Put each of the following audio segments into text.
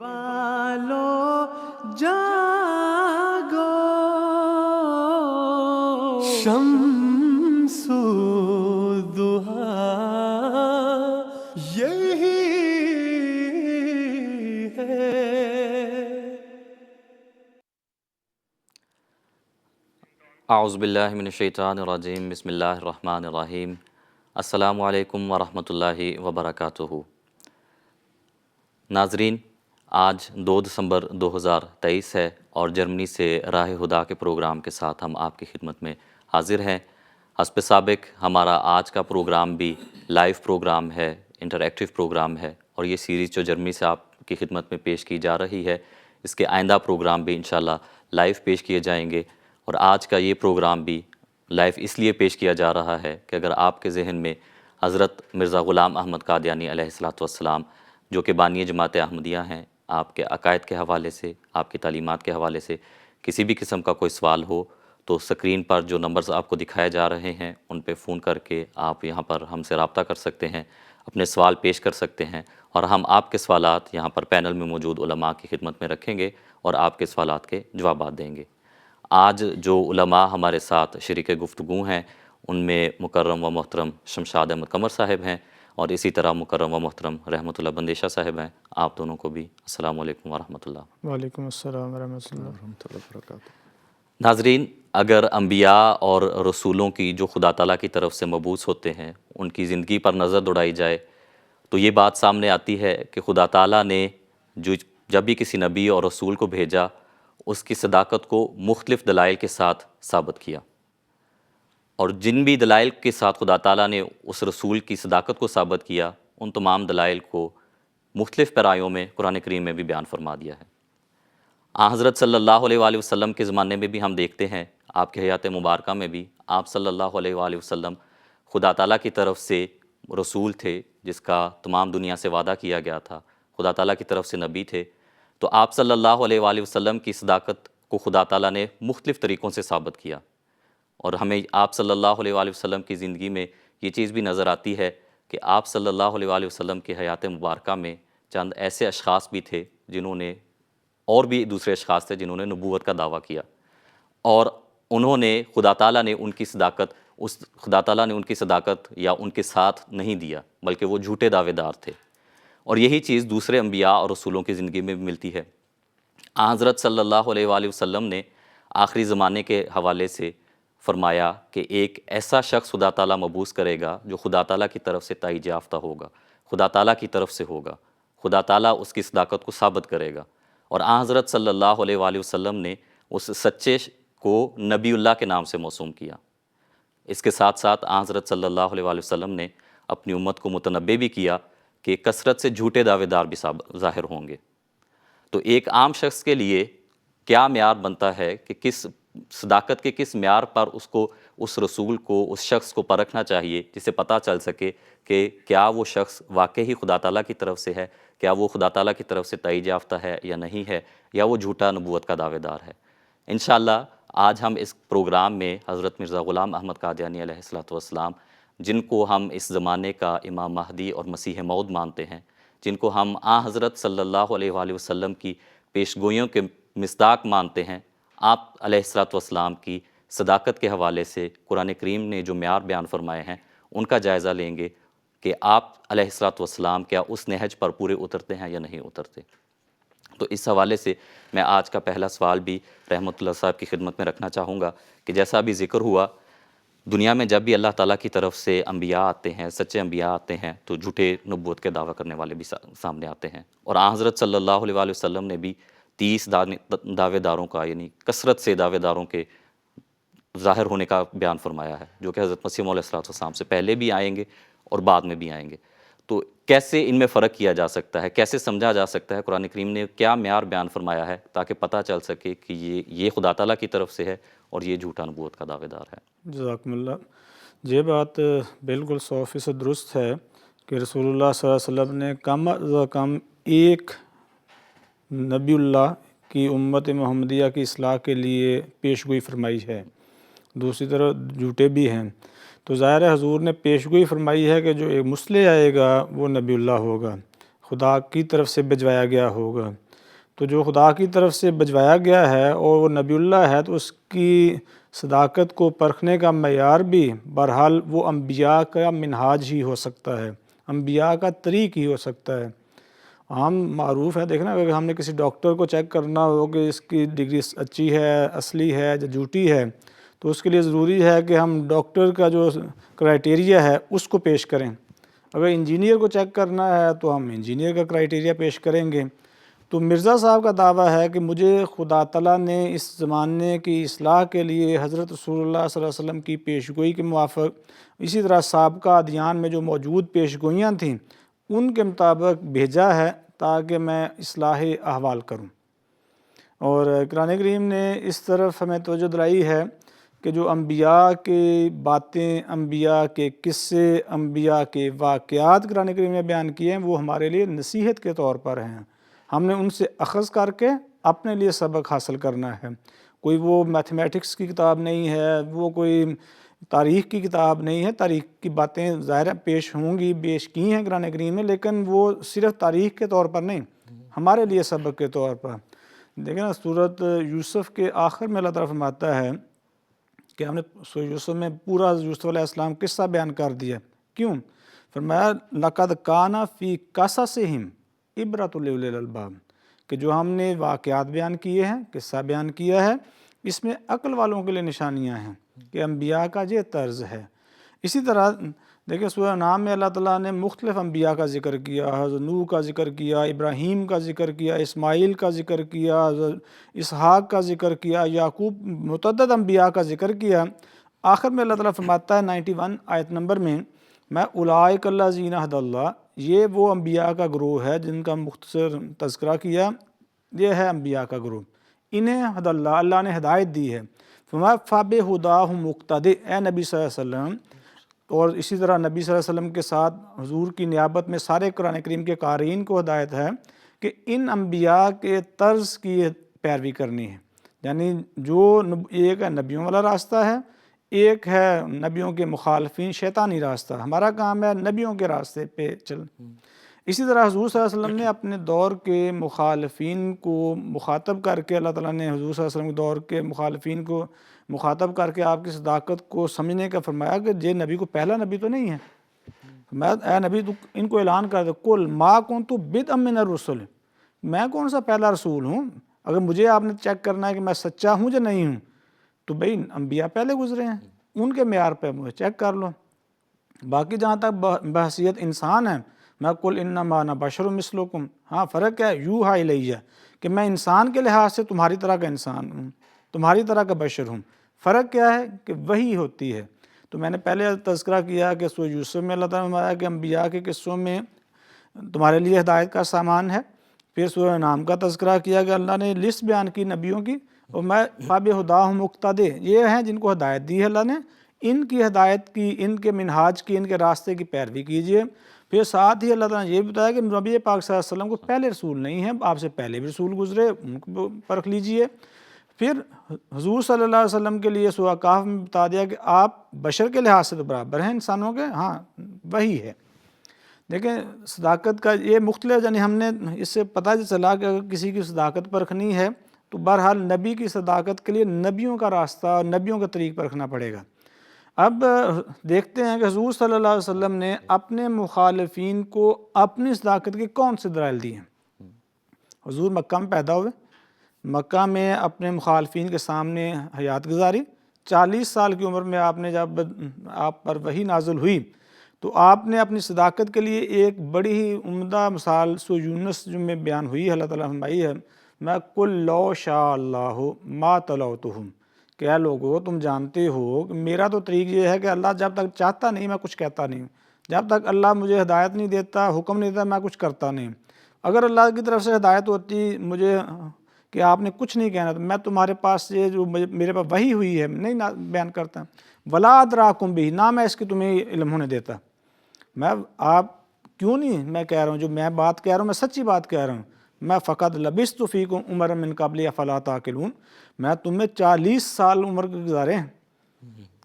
والو جاگو شمس الضحا یہی ہے۔ اعوذ باللہ من الشیطان الرجیم، بسم اللہ الرحمن الرحیم۔ السلام علیکم ورحمۃ اللہ وبرکاتہ۔ ناظرین، آج 2 دسمبر 2023 ہے اور جرمنی سے راہ ہدا کے پروگرام کے ساتھ ہم آپ کی خدمت میں حاضر ہیں۔ حسب سابق ہمارا آج کا پروگرام بھی لائیو پروگرام ہے، انٹریکٹیو پروگرام ہے، اور یہ سیریز جو جرمنی سے آپ کی خدمت میں پیش کی جا رہی ہے، اس کے آئندہ پروگرام بھی انشاءاللہ لائیو پیش کیے جائیں گے۔ اور آج کا یہ پروگرام بھی لائیو اس لیے پیش کیا جا رہا ہے کہ اگر آپ کے ذہن میں حضرت مرزا غلام احمد قادیانی علیہ السلام جو کہ بانی جماعت احمدیہ ہیں، آپ کے عقائد کے حوالے سے، آپ کی تعلیمات کے حوالے سے کسی بھی قسم کا کوئی سوال ہو تو سکرین پر جو نمبرز آپ کو دکھائے جا رہے ہیں ان پہ فون کر کے آپ یہاں پر ہم سے رابطہ کر سکتے ہیں، اپنے سوال پیش کر سکتے ہیں، اور ہم آپ کے سوالات یہاں پر پینل میں موجود علماء کی خدمت میں رکھیں گے اور آپ کے سوالات کے جوابات دیں گے۔ آج جو علماء ہمارے ساتھ شریک گفتگو ہیں ان میں مکرم و محترم شمشاد احمد قمر صاحب ہیں، اور اسی طرح مکرم و محترم رحمت اللہ بندیشہ صاحب ہیں۔ آپ دونوں کو بھی السلام علیکم ورحمۃ اللہ۔ وعلیکم السلام ورحمۃ اللہ وبرکاتہ۔ ناظرین، اگر انبیاء اور رسولوں کی جو خدا تعالیٰ کی طرف سے مبعوث ہوتے ہیں ان کی زندگی پر نظر دوڑائی جائے تو یہ بات سامنے آتی ہے کہ خدا تعالیٰ نے جب بھی کسی نبی اور رسول کو بھیجا اس کی صداقت کو مختلف دلائل کے ساتھ ثابت کیا، اور جن بھی دلائل کے ساتھ خدا تعالیٰ نے اس رسول کی صداقت کو ثابت کیا ان تمام دلائل کو مختلف پیرایوں میں قرآن کریم میں بھی بیان فرما دیا ہے۔ حضرت صلی اللہ علیہ وآلہ وسلم کے زمانے میں بھی ہم دیکھتے ہیں، آپ کے حیات مبارکہ میں بھی آپ صلی اللہ علیہ وآلہ وسلم خدا تعالیٰ کی طرف سے رسول تھے جس کا تمام دنیا سے وعدہ کیا گیا تھا، خدا تعالیٰ کی طرف سے نبی تھے، تو آپ صلی اللہ علیہ وآلہ وسلم کی صداقت کو خدا تعالیٰ نے مختلف طریقوں سے ثابت کیا، اور ہمیں آپ صلی اللہ علیہ وآلہ وسلم کی زندگی میں یہ چیز بھی نظر آتی ہے کہ آپ صلی اللہ علیہ وآلہ وسلم کی حیات مبارکہ میں چند ایسے اشخاص بھی تھے جنہوں نے، اور بھی دوسرے اشخاص تھے جنہوں نے نبوت کا دعویٰ کیا، اور انہوں نے خدا تعالیٰ نے ان کی صداقت یا ان کے ساتھ نہیں دیا بلکہ وہ جھوٹے دعوے دار تھے، اور یہی چیز دوسرے انبیاء اور رسولوں کی زندگی میں بھی ملتی ہے۔ حضرت صلی اللہ علیہ وآلہ وسلم نے آخری زمانے کے حوالے سے فرمایا کہ ایک ایسا شخص خدا تعالیٰ مبعوث کرے گا جو خدا تعالیٰ کی طرف سے تائید یافتہ ہوگا، خدا تعالیٰ کی طرف سے ہوگا، خدا تعالیٰ اس کی صداقت کو ثابت کرے گا، اور حضرت صلی اللہ علیہ وآلہ وسلم نے اس سچے کو نبی اللہ کے نام سے موسوم کیا۔ اس کے ساتھ ساتھ حضرت صلی اللہ علیہ وآلہ وسلم نے اپنی امت کو متنبع بھی کیا کہ کثرت سے جھوٹے دعوے دار بھی ظاہر ہوں گے۔ تو ایک عام شخص کے لیے کیا معیار بنتا ہے کہ کس صداقت کے کس معیار پر اس رسول کو، اس شخص کو پرکھنا چاہیے جسے پتہ چل سکے کہ کیا وہ شخص واقعی خدا تعالیٰ کی طرف سے ہے، کیا وہ خدا تعالیٰ کی طرف سے تائید یافتہ ہے یا نہیں ہے، یا وہ جھوٹا نبوت کا دعوے دار ہے۔ انشاءاللہ آج ہم اس پروگرام میں حضرت مرزا غلام احمد قادیانی علیہ السلام جن کو ہم اس زمانے کا امام مہدی اور مسیح موعود مانتے ہیں، جن کو ہم حضرت صلی اللہ علیہ وآلہ وسلم کی پیشگوئیوں کے مصداق مانتے ہیں، آپ علیہ السلام کی صداقت کے حوالے سے قرآن کریم نے جو معیار بیان فرمائے ہیں ان کا جائزہ لیں گے کہ آپ علیہ السلام کیا اس نہج پر پورے اترتے ہیں یا نہیں اترتے۔ تو اس حوالے سے میں آج کا پہلا سوال بھی رحمت اللہ صاحب کی خدمت میں رکھنا چاہوں گا کہ جیسا بھی ذکر ہوا، دنیا میں جب بھی اللہ تعالیٰ کی طرف سے انبیاء آتے ہیں، سچے انبیاء آتے ہیں، تو جھوٹے نبوت کے دعویٰ کرنے والے بھی سامنے آتے ہیں، اور حضرت صلی اللہ علیہ وآلہ وسلم نے بھی 30 دعوے داروں کا، یعنی کثرت سے دعوے داروں کے ظاہر ہونے کا بیان فرمایا ہے، جو کہ حضرت مسیح علیہ السلام سے پہلے بھی آئیں گے اور بعد میں بھی آئیں گے۔ تو کیسے ان میں فرق کیا جا سکتا ہے، کیسے سمجھا جا سکتا ہے، قرآن کریم نے کیا معیار بیان فرمایا ہے تاکہ پتہ چل سکے کہ یہ خدا تعالیٰ کی طرف سے ہے اور یہ جھوٹا نبوت کا دعوے دار ہے؟ جزاکم اللہ۔ یہ بات بالکل 100% درست ہے کہ رسول اللہ صلی اللہ علیہ وسلم نے کم از کم ایک نبی اللہ کی امت محمدیہ کی اصلاح کے لیے پیشگوئی فرمائی ہے، دوسری طرف جھوٹے بھی ہیں۔ تو ظاہر ہے حضور نے پیشگوئی فرمائی ہے کہ جو ایک مصلح آئے گا وہ نبی اللہ ہوگا، خدا کی طرف سے بھجوایا گیا ہوگا، تو جو خدا کی طرف سے بھجوایا گیا ہے اور وہ نبی اللہ ہے تو اس کی صداقت کو پرکھنے کا معیار بھی بہرحال وہ انبیاء کا منہاج ہی ہو سکتا ہے، انبیاء کا طریق ہی ہو سکتا ہے۔ عام معروف ہے، دیکھنا اگر ہم نے کسی ڈاکٹر کو چیک کرنا ہو کہ اس کی ڈگری اچھی ہے، اصلی ہے یا جھوٹی ہے، تو اس کے لیے ضروری ہے کہ ہم ڈاکٹر کا جو کرائٹیریا ہے اس کو پیش کریں۔ اگر انجینئر کو چیک کرنا ہے تو ہم انجینئر کا کرائٹیریا پیش کریں گے۔ تو مرزا صاحب کا دعویٰ ہے کہ مجھے خدا تعالیٰ نے اس زمانے کی اصلاح کے لیے حضرت رسول اللہ صلی اللہ علیہ وسلم کی پیشگوئی کے موافق، اسی طرح سابقہ ادیان میں جو موجود پیشگوئیاں تھیں ان کے مطابق بھیجا ہے تاکہ میں اصلاح احوال کروں۔ اور قرآن کریم نے اس طرف ہمیں توجہ دلائی ہے کہ جو انبیاء کی باتیں، انبیاء کے قصے، انبیاء کے واقعات قرآن کریم نے بیان کیے ہیں وہ ہمارے لیے نصیحت کے طور پر ہیں۔ ہم نے ان سے اخذ کر کے اپنے لیے سبق حاصل کرنا ہے۔ کوئی وہ میتھمیٹکس کی کتاب نہیں ہے، وہ کوئی تاریخ کی کتاب نہیں ہے۔ تاریخ کی باتیں ظاہر پیش ہوں گی، پیش کی ہیں قرآن کریم میں، لیکن وہ صرف تاریخ کے طور پر نہیں، ہمارے لیے سبق کے طور پر۔ دیکھیں نا سورۃ یوسف کے آخر میں اللہ تعالیٰ فرماتا ہے کہ ہم نے سورۃ یوسف میں پورا یوسف علیہ السلام قصہ بیان کر دیا۔ کیوں؟ فرمایا لَقَدْ كَانَ فِي قَصَصِهِمْ عِبْرَةٌ لِأُولِي الْأَلْبَابِ، کہ جو ہم نے واقعات بیان کیے ہیں، قصہ بیان کیا ہے، اس میں عقل والوں کے لیے نشانیاں ہیں کہ انبیاء کا یہ طرز ہے۔ اسی طرح دیکھیں سورہ انعام میں اللہ تعالیٰ نے مختلف انبیاء کا ذکر کیا، حضرت نوح کا ذکر کیا، ابراہیم کا ذکر کیا، اسماعیل کا ذکر کیا، اسحاق کا ذکر کیا، یعقوب، متعدد انبیاء کا ذکر کیا۔ آخر میں اللہ تعالیٰ فرماتا ہے 91 آیت نمبر میں، میں اولئک الذین ھدی اللہ، یہ وہ انبیاء کا گروہ ہے جن کا مختصر تذکرہ کیا، یہ ہے انبیاء کا گروہ، انہیں ھدی اللہ، اللہ نے ہدایت دی ہے۔ فَبِھداہ مقتدی، اے نبی صلی اللہ علیہ وسلم، اور اسی طرح نبی صلی اللہ علیہ وسلم کے ساتھ حضور کی نیابت میں سارے قرآن کریم کے قارئین کو ہدایت ہے کہ ان انبیاء کے طرز کی پیروی کرنی ہے۔ یعنی جو ایک ہے نبیوں والا راستہ ہے، ایک ہے نبیوں کے مخالفین شیطانی راستہ، ہمارا کام ہے نبیوں کے راستے پہ چل۔ اسی طرح حضور صلی اللہ علیہ وسلم نے اپنے دور کے مخالفین کو مخاطب کر کے، اللہ تعالیٰ نے حضور صلی اللہ علیہ وسلم کے دور کے مخالفین کو مخاطب کر کے آپ کی صداقت کو سمجھنے کا فرمایا کہ یہ نبی کو پہلا نبی تو نہیں ہے۔ اے نبی تو ان کو اعلان کر دے، قل ما کنت بدعا من الرسل، میں کون سا پہلا رسول ہوں؟ اگر مجھے آپ نے چیک کرنا ہے کہ میں سچا ہوں یا نہیں ہوں تو بھئی انبیاء پہلے گزرے ہیں، ان کے معیار پہ مجھے چیک کر لو۔ باقی جہاں تک بحیثیت انسان ہے، میں قل انما انا بشر مثلکم، ہاں فرق ہے یوحا الیہ، کہ میں انسان کے لحاظ سے تمہاری طرح کا انسان ہوں، تمہاری طرح کا بشر ہوں۔ فرق کیا ہے کہ وحی ہوتی ہے۔ تو میں نے پہلے تذکرہ کیا کہ سورہ یوسف میں اللہ تعالیٰ نے فرمایا کہ انبیاء کے قصوں میں تمہارے لیے ہدایت کا سامان ہے۔ پھر سورہ انعام کا تذکرہ کیا کہ اللہ نے لسٹ بیان کی نبیوں کی، اور میں فَبِھداہ مقتدی، یہ ہیں جن کو ہدایت دی ہے اللہ نے، ان کی ہدایت کی، ان کے منہاج کی، ان کے راستے کی پیروی کیجیے۔ پھر ساتھ ہی اللہ تعالیٰ نے یہ بتایا کہ نبی پاک صلی اللہ علیہ وسلم کو پہلے رسول نہیں ہیں، آپ سے پہلے بھی رسول گزرے، ان کو پرکھ لیجیے۔ پھر حضور صلی اللہ علیہ وسلم کے لیے سورہ کہف میں بتا دیا کہ آپ بشر کے لحاظ سے تو برابر ہیں انسانوں کے، ہاں وہی ہے۔ دیکھیں صداقت کا یہ مختلف، یعنی ہم نے اس سے پتہ چلا کہ اگر کسی کی صداقت پرکھنی ہے تو بہرحال نبی کی صداقت کے لیے نبیوں کا راستہ اور نبیوں کا طریق پرکھنا پڑے گا۔ اب دیکھتے ہیں کہ حضور صلی اللہ علیہ وسلم نے اپنے مخالفین کو اپنی صداقت کے کون سے دلائل دیے ہیں۔ حضور مکہ میں پیدا ہوئے، مکہ میں اپنے مخالفین کے سامنے حیات گزاری، 40 سال کی عمر میں آپ نے جب آپ پر وحی نازل ہوئی تو آپ نے اپنی صداقت کے لیے ایک بڑی ہی عمدہ مثال سورہ یونس جو میں بیان ہوئی ہے، اللہ تعالیٰ نے فرمائی ہے میں قل لو شاء اللہ ما تلوتہم، کہ اے لوگو تم جانتے ہو کہ میرا تو طریق یہ ہے کہ اللہ جب تک چاہتا نہیں میں کچھ کہتا نہیں، جب تک اللہ مجھے ہدایت نہیں دیتا، حکم نہیں دیتا، میں کچھ کرتا نہیں۔ اگر اللہ کی طرف سے ہدایت ہوتی مجھے کہ آپ نے کچھ نہیں کہنا تو میں تمہارے پاس یہ جو میرے پاس وحی ہوئی ہے نہیں بیان کرتا، ولا ادراکم بہ، نہ میں اس کی تمہیں علم ہونے دیتا۔ میں آپ کیوں نہیں میں کہہ رہا ہوں، جو میں بات کہہ رہا ہوں میں سچی بات کہہ رہا ہوں۔ میں فقط لبثت فیکم عمرا من قبل افلا تعقلون، میں تمہیں 40 سال عمر گزارے ہیں،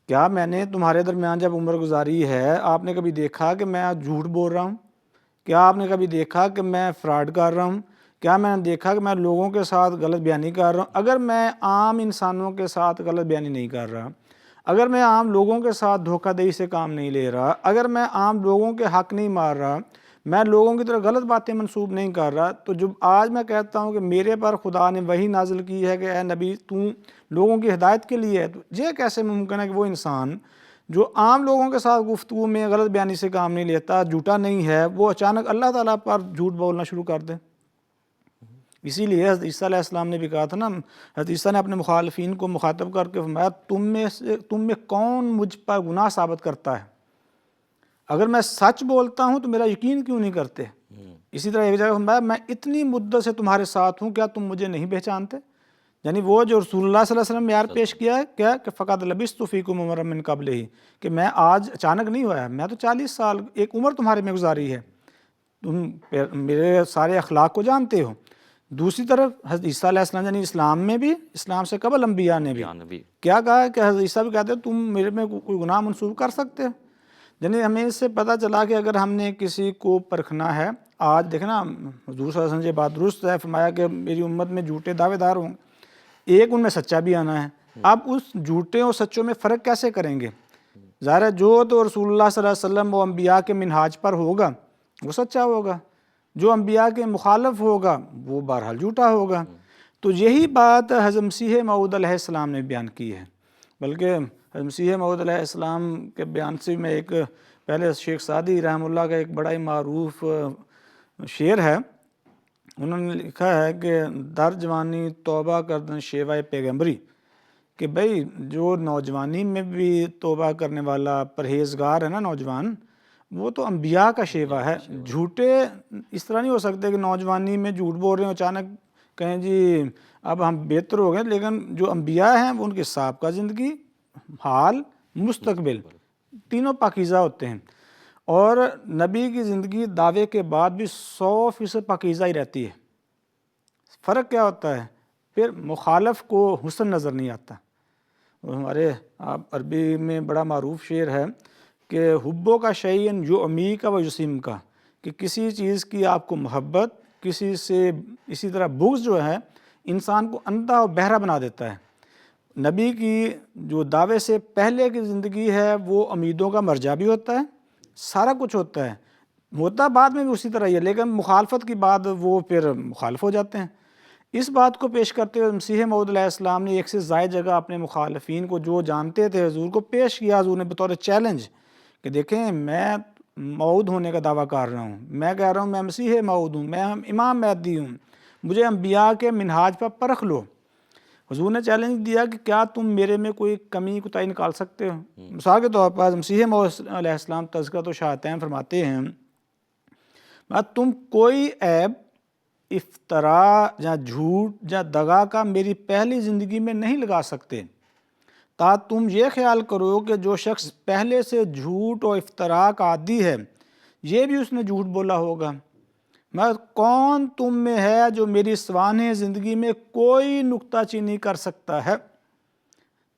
کیا میں نے تمہارے درمیان جب عمر گزاری ہے آپ نے کبھی دیکھا کہ میں جھوٹ بول رہا ہوں؟ کیا آپ نے کبھی دیکھا کہ میں فراڈ کر رہا ہوں؟ کیا میں نے دیکھا کہ میں لوگوں کے ساتھ غلط بیانی کر رہا ہوں؟ اگر میں عام انسانوں کے ساتھ غلط بیانی نہیں کر رہا، اگر میں عام لوگوں کے ساتھ دھوکہ دہی سے کام نہیں لے رہا، اگر میں عام لوگوں کے حق نہیں مار رہا، میں لوگوں کی طرف غلط باتیں منسوب نہیں کر رہا، تو جب آج میں کہتا ہوں کہ میرے پر خدا نے وحی نازل کی ہے کہ اے نبی تو لوگوں کی ہدایت کے لیے ہے، تو یہ کیسے ممکن ہے کہ وہ انسان جو عام لوگوں کے ساتھ گفتگو میں غلط بیانی سے کام نہیں لیتا، جھوٹا نہیں ہے، وہ اچانک اللہ تعالیٰ پر جھوٹ بولنا شروع کر دے؟ اسی لیے حضرت عیسیٰ علیہ السلام نے بھی کہا تھا نا، حضرت عیسیٰ نے اپنے مخالفین کو مخاطب کر کے فرمایا تم میں کون مجھ پر گناہ ثابت کرتا ہے؟ اگر میں سچ بولتا ہوں تو میرا یقین کیوں نہیں کرتے؟ اسی طرح ایک جگہ فرمایا میں اتنی مدت سے تمہارے ساتھ ہوں، کیا تم مجھے نہیں پہچانتے؟ یعنی وہ جو رسول اللہ صلی اللہ علیہ وسلم معیار پیش کیا ہے کیا کہ فقط لبثت فیکم عمرا من قبلہ، کہ میں آج اچانک نہیں ہوا ہے، میں تو 40 سال ایک عمر تمہارے میں گزاری ہے، تم میرے سارے اخلاق کو جانتے ہو۔ دوسری طرف حضرت عیسیٰ علیہ السلام یعنی اسلام میں بھی، اسلام سے قبل انبیاء نے بھی کیا کہا ہے کہ حضرت عیسیٰ بھی کہتے ہیں تم میرے میں کوئی گناہ منسوب کر سکتے ہو؟ یعنی ہمیں اس سے پتہ چلا کہ اگر ہم نے کسی کو پرکھنا ہے، آج دیکھنا حضور صلی اللہ علیہ وسلم یہ بات درست ہے، فرمایا کہ میری امت میں جھوٹے دعوے دار ہوں، ایک ان میں سچا بھی آنا ہے۔ اب اس جھوٹے اور سچوں میں فرق کیسے کریں گے؟ ظاہر ہے جو تو رسول اللہ صلی اللہ علیہ وسلم و انبیاء کے منہاج پر ہوگا وہ سچا ہوگا، جو انبیاء کے مخالف ہوگا وہ بہرحال جھوٹا ہوگا۔ تو یہی بات حضرت مسیح موعود علیہ السلام نے بیان کی ہے، بلکہ حضرت مسیح موعود علیہ السلام کے بیان سے میں ایک پہلے شیخ سعدی رحمہ اللہ کا ایک بڑا ہی معروف شعر ہے، انہوں نے لکھا ہے کہ در جوانی توبہ کردن شیوہ پیغمبری، کہ بھئی جو نوجوانی میں بھی توبہ کرنے والا پرہیزگار ہے نا نوجوان، وہ تو انبیاء کا شیوہ ہے۔ جھوٹے اس طرح نہیں ہو سکتے کہ نوجوانی میں جھوٹ بول رہے ہیں اچانک کہیں جی اب ہم بہتر ہو گئے، لیکن جو انبیاء ہیں وہ ان کے سابقہ زندگی، حال، مستقبل تینوں پاکیزہ ہوتے ہیں، اور نبی کی زندگی دعوے کے بعد بھی 100% پاکیزہ ہی رہتی ہے۔ فرق کیا ہوتا ہے؟ پھر مخالف کو حسن نظر نہیں آتا۔ ہمارے عربی میں بڑا معروف شعر ہے کہ حبوں کا شیئن یعمی کا و یسیم کا، کہ کسی چیز کی آپ کو محبت، کسی سے اسی طرح بغض جو ہے انسان کو اندھا اور بہرا بنا دیتا ہے۔ نبی کی جو دعوے سے پہلے کی زندگی ہے وہ امیدوں کا مرجع بھی ہوتا ہے، سارا کچھ ہوتا ہے، ہوتا بعد میں بھی اسی طرح ہی ہے، لیکن مخالفت کی بعد وہ پھر مخالف ہو جاتے ہیں۔ اس بات کو پیش کرتے ہوئے مسیح موعود علیہ السلام نے ایک سے زائد جگہ اپنے مخالفین کو جو جانتے تھے حضور کو پیش کیا، حضور نے بطور چیلنج کہ دیکھیں میں موعود ہونے کا دعویٰ کر رہا ہوں، میں کہہ رہا ہوں میں مسیح موعود ہوں، میں امام مہدی ہوں، مجھے انبیاء کے منہاج پر پرکھ لو۔ حضور نے چیلنج دیا کہ کیا تم میرے میں کوئی کمی کوتاہی نکال سکتے ہو؟ مثال کے طور پر مسیح موعود علیہ السلام تذکرۃ الشہادتین فرماتے ہیں تم کوئی عیب، افتراء یا جھوٹ یا دغا کا میری پہلی زندگی میں نہیں لگا سکتے، تا تم یہ خیال کرو کہ جو شخص پہلے سے جھوٹ اور افتراء کا عادی ہے یہ بھی اس نے جھوٹ بولا ہوگا۔ میں کون تم میں ہے جو میری سوانح زندگی میں کوئی نکتہ چینی کر سکتا ہے؟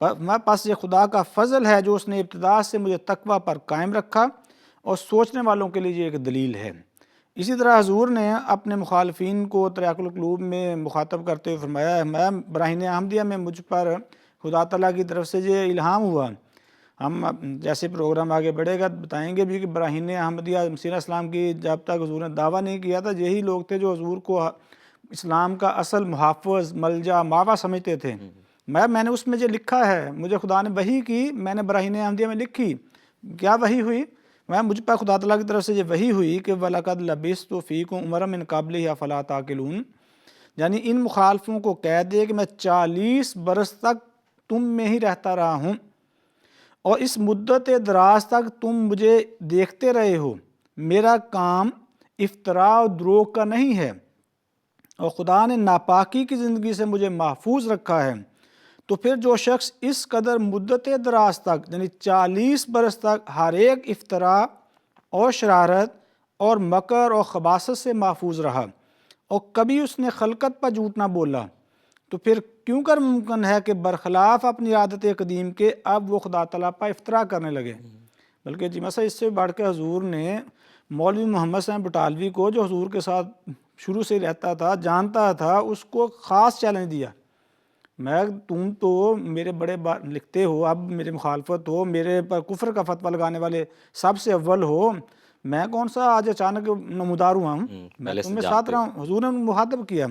میں پاس یہ خدا کا فضل ہے جو اس نے ابتدا سے مجھے تقوی پر قائم رکھا، اور سوچنے والوں کے لیے یہ ایک دلیل ہے۔ اسی طرح حضور نے اپنے مخالفین کو تریاق القلوب میں مخاطب کرتے ہوئے فرمایا میں براہین احمدیہ میں مجھ پر خدا تعالیٰ کی طرف سے یہ الہام ہوا، ہم جیسے پروگرام آگے بڑھے گا بتائیں گے بھی کہ براہین احمدیہ مسیح علیہ السلام کی جب تک حضور نے دعویٰ نہیں کیا تھا یہی لوگ تھے جو حضور کو اسلام کا اصل محافظ، ملجا، ماوا سمجھتے تھے۔ میں نے اس میں جو لکھا ہے، مجھے خدا نے وحی کی، میں نے براہین احمدیہ میں لکھی، کیا وحی ہوئی؟ مجھ پر خدا تعالیٰ کی طرف سے یہ وحی ہوئی کہ وَلَقَدْ لَبِثْتُ فِيكُمْ عُمَرًا مِّن قَبْلِهِ أَفَلَا تَعْقِلُونَ، یعنی ان مخالفوں کو کہہ دے کہ میں 40 برس تک تم میں ہی رہتا رہا ہوں، اور اس مدت دراز تک تم مجھے دیکھتے رہے ہو، میرا کام افتراء اور دروغ کا نہیں ہے، اور خدا نے ناپاکی کی زندگی سے مجھے محفوظ رکھا ہے۔ تو پھر جو شخص اس قدر مدت دراز تک یعنی 40 برس تک ہر ایک افتراء اور شرارت اور مکر اور خباثت سے محفوظ رہا اور کبھی اس نے خلقت پر جھوٹ نہ بولا، تو پھر کیوں کر ممکن ہے کہ برخلاف اپنی عادت قدیم کے اب وہ خدا تعالیٰ پر افتراء کرنے لگے؟ بلکہ جی مثلا اس سے بڑھ کے حضور نے مولوی محمد صاحب بٹالوی کو جو حضور کے ساتھ شروع سے رہتا تھا، جانتا تھا، اس کو خاص چیلنج دیا، میں تم تو میرے بڑے لکھتے ہو، اب میرے مخالفت ہو، میرے پر کفر کا فتویٰ لگانے والے سب سے اول ہو، میں کون سا آج اچانک نمودار ہوا ہوں، میں تم میں ساتھ رہا ہوں. حضور نے مخاطب کیا.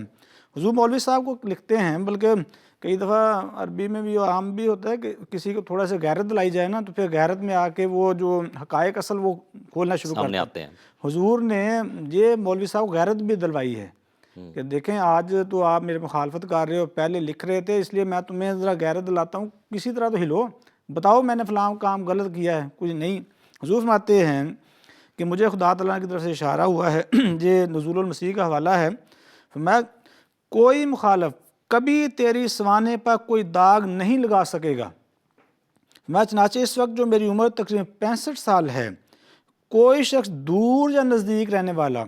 حضور مولوی صاحب کو لکھتے ہیں، بلکہ کئی دفعہ عربی میں بھی عام بھی ہوتا ہے کہ کسی کو تھوڑا سا غیرت دلائی جائے نا، تو پھر غیرت میں آ کے وہ جو حقائق اصل وہ کھولنا شروع سامنے کرتے آتے ہیں. حضور نے یہ مولوی صاحب غیرت بھی دلوائی ہے کہ دیکھیں آج تو آپ میرے مخالفت کر رہے ہو، پہلے لکھ رہے تھے، اس لیے میں تمہیں ذرا غیرت دلاتا ہوں، کسی طرح تو ہلو، بتاؤ میں نے فلاں کام غلط کیا ہے، کچھ نہیں. حضور فرماتے ہیں کہ مجھے خدا تعالیٰ کی طرف سے اشارہ ہوا ہے، یہ نزول المسیح کا حوالہ ہے، میں کوئی مخالف کبھی تیری سوانے پر کوئی داغ نہیں لگا سکے گا. میں چنانچہ اس وقت جو میری عمر تقریباً 65 سال ہے، کوئی شخص دور یا نزدیک رہنے والا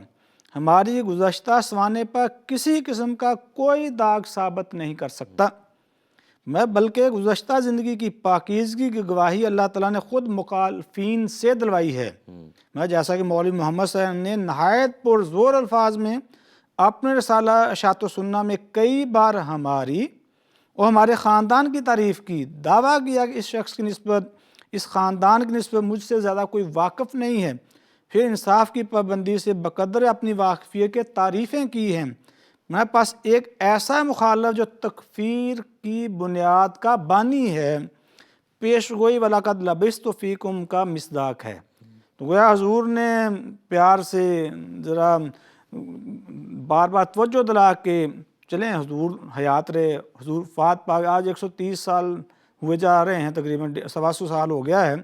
ہماری گزشتہ سوانے پر کسی قسم کا کوئی داغ ثابت نہیں کر سکتا. میں بلکہ گزشتہ زندگی کی پاکیزگی کی گواہی اللہ تعالیٰ نے خود مخالفین سے دلوائی ہے. میں جیسا کہ مولوی محمد صاحب نے نہایت پرزور الفاظ میں اپنے رسالہ اشاعت و سنہ میں کئی بار ہماری اور ہمارے خاندان کی تعریف کی، دعویٰ کیا کہ اس شخص کی نسبت، اس خاندان کی نسبت مجھ سے زیادہ کوئی واقف نہیں ہے، پھر انصاف کی پابندی سے بقدر اپنی واقفیت کے تعریفیں کی ہیں. میرے پاس ایک ایسا مخالف جو تکفیر کی بنیاد کا بانی ہے، پیش گوئی وَلَقَدْ لَبِثْتُ فِيكُمْ کا مصداق ہے. تو گویا حضور نے پیار سے ذرا بار بار توجہ دلا کے چلیں، حضور حیات رہے، حضور فات پاک آج 130 سال ہوئے جا رہے ہیں، تقریباً 125 سال ہو گیا ہے،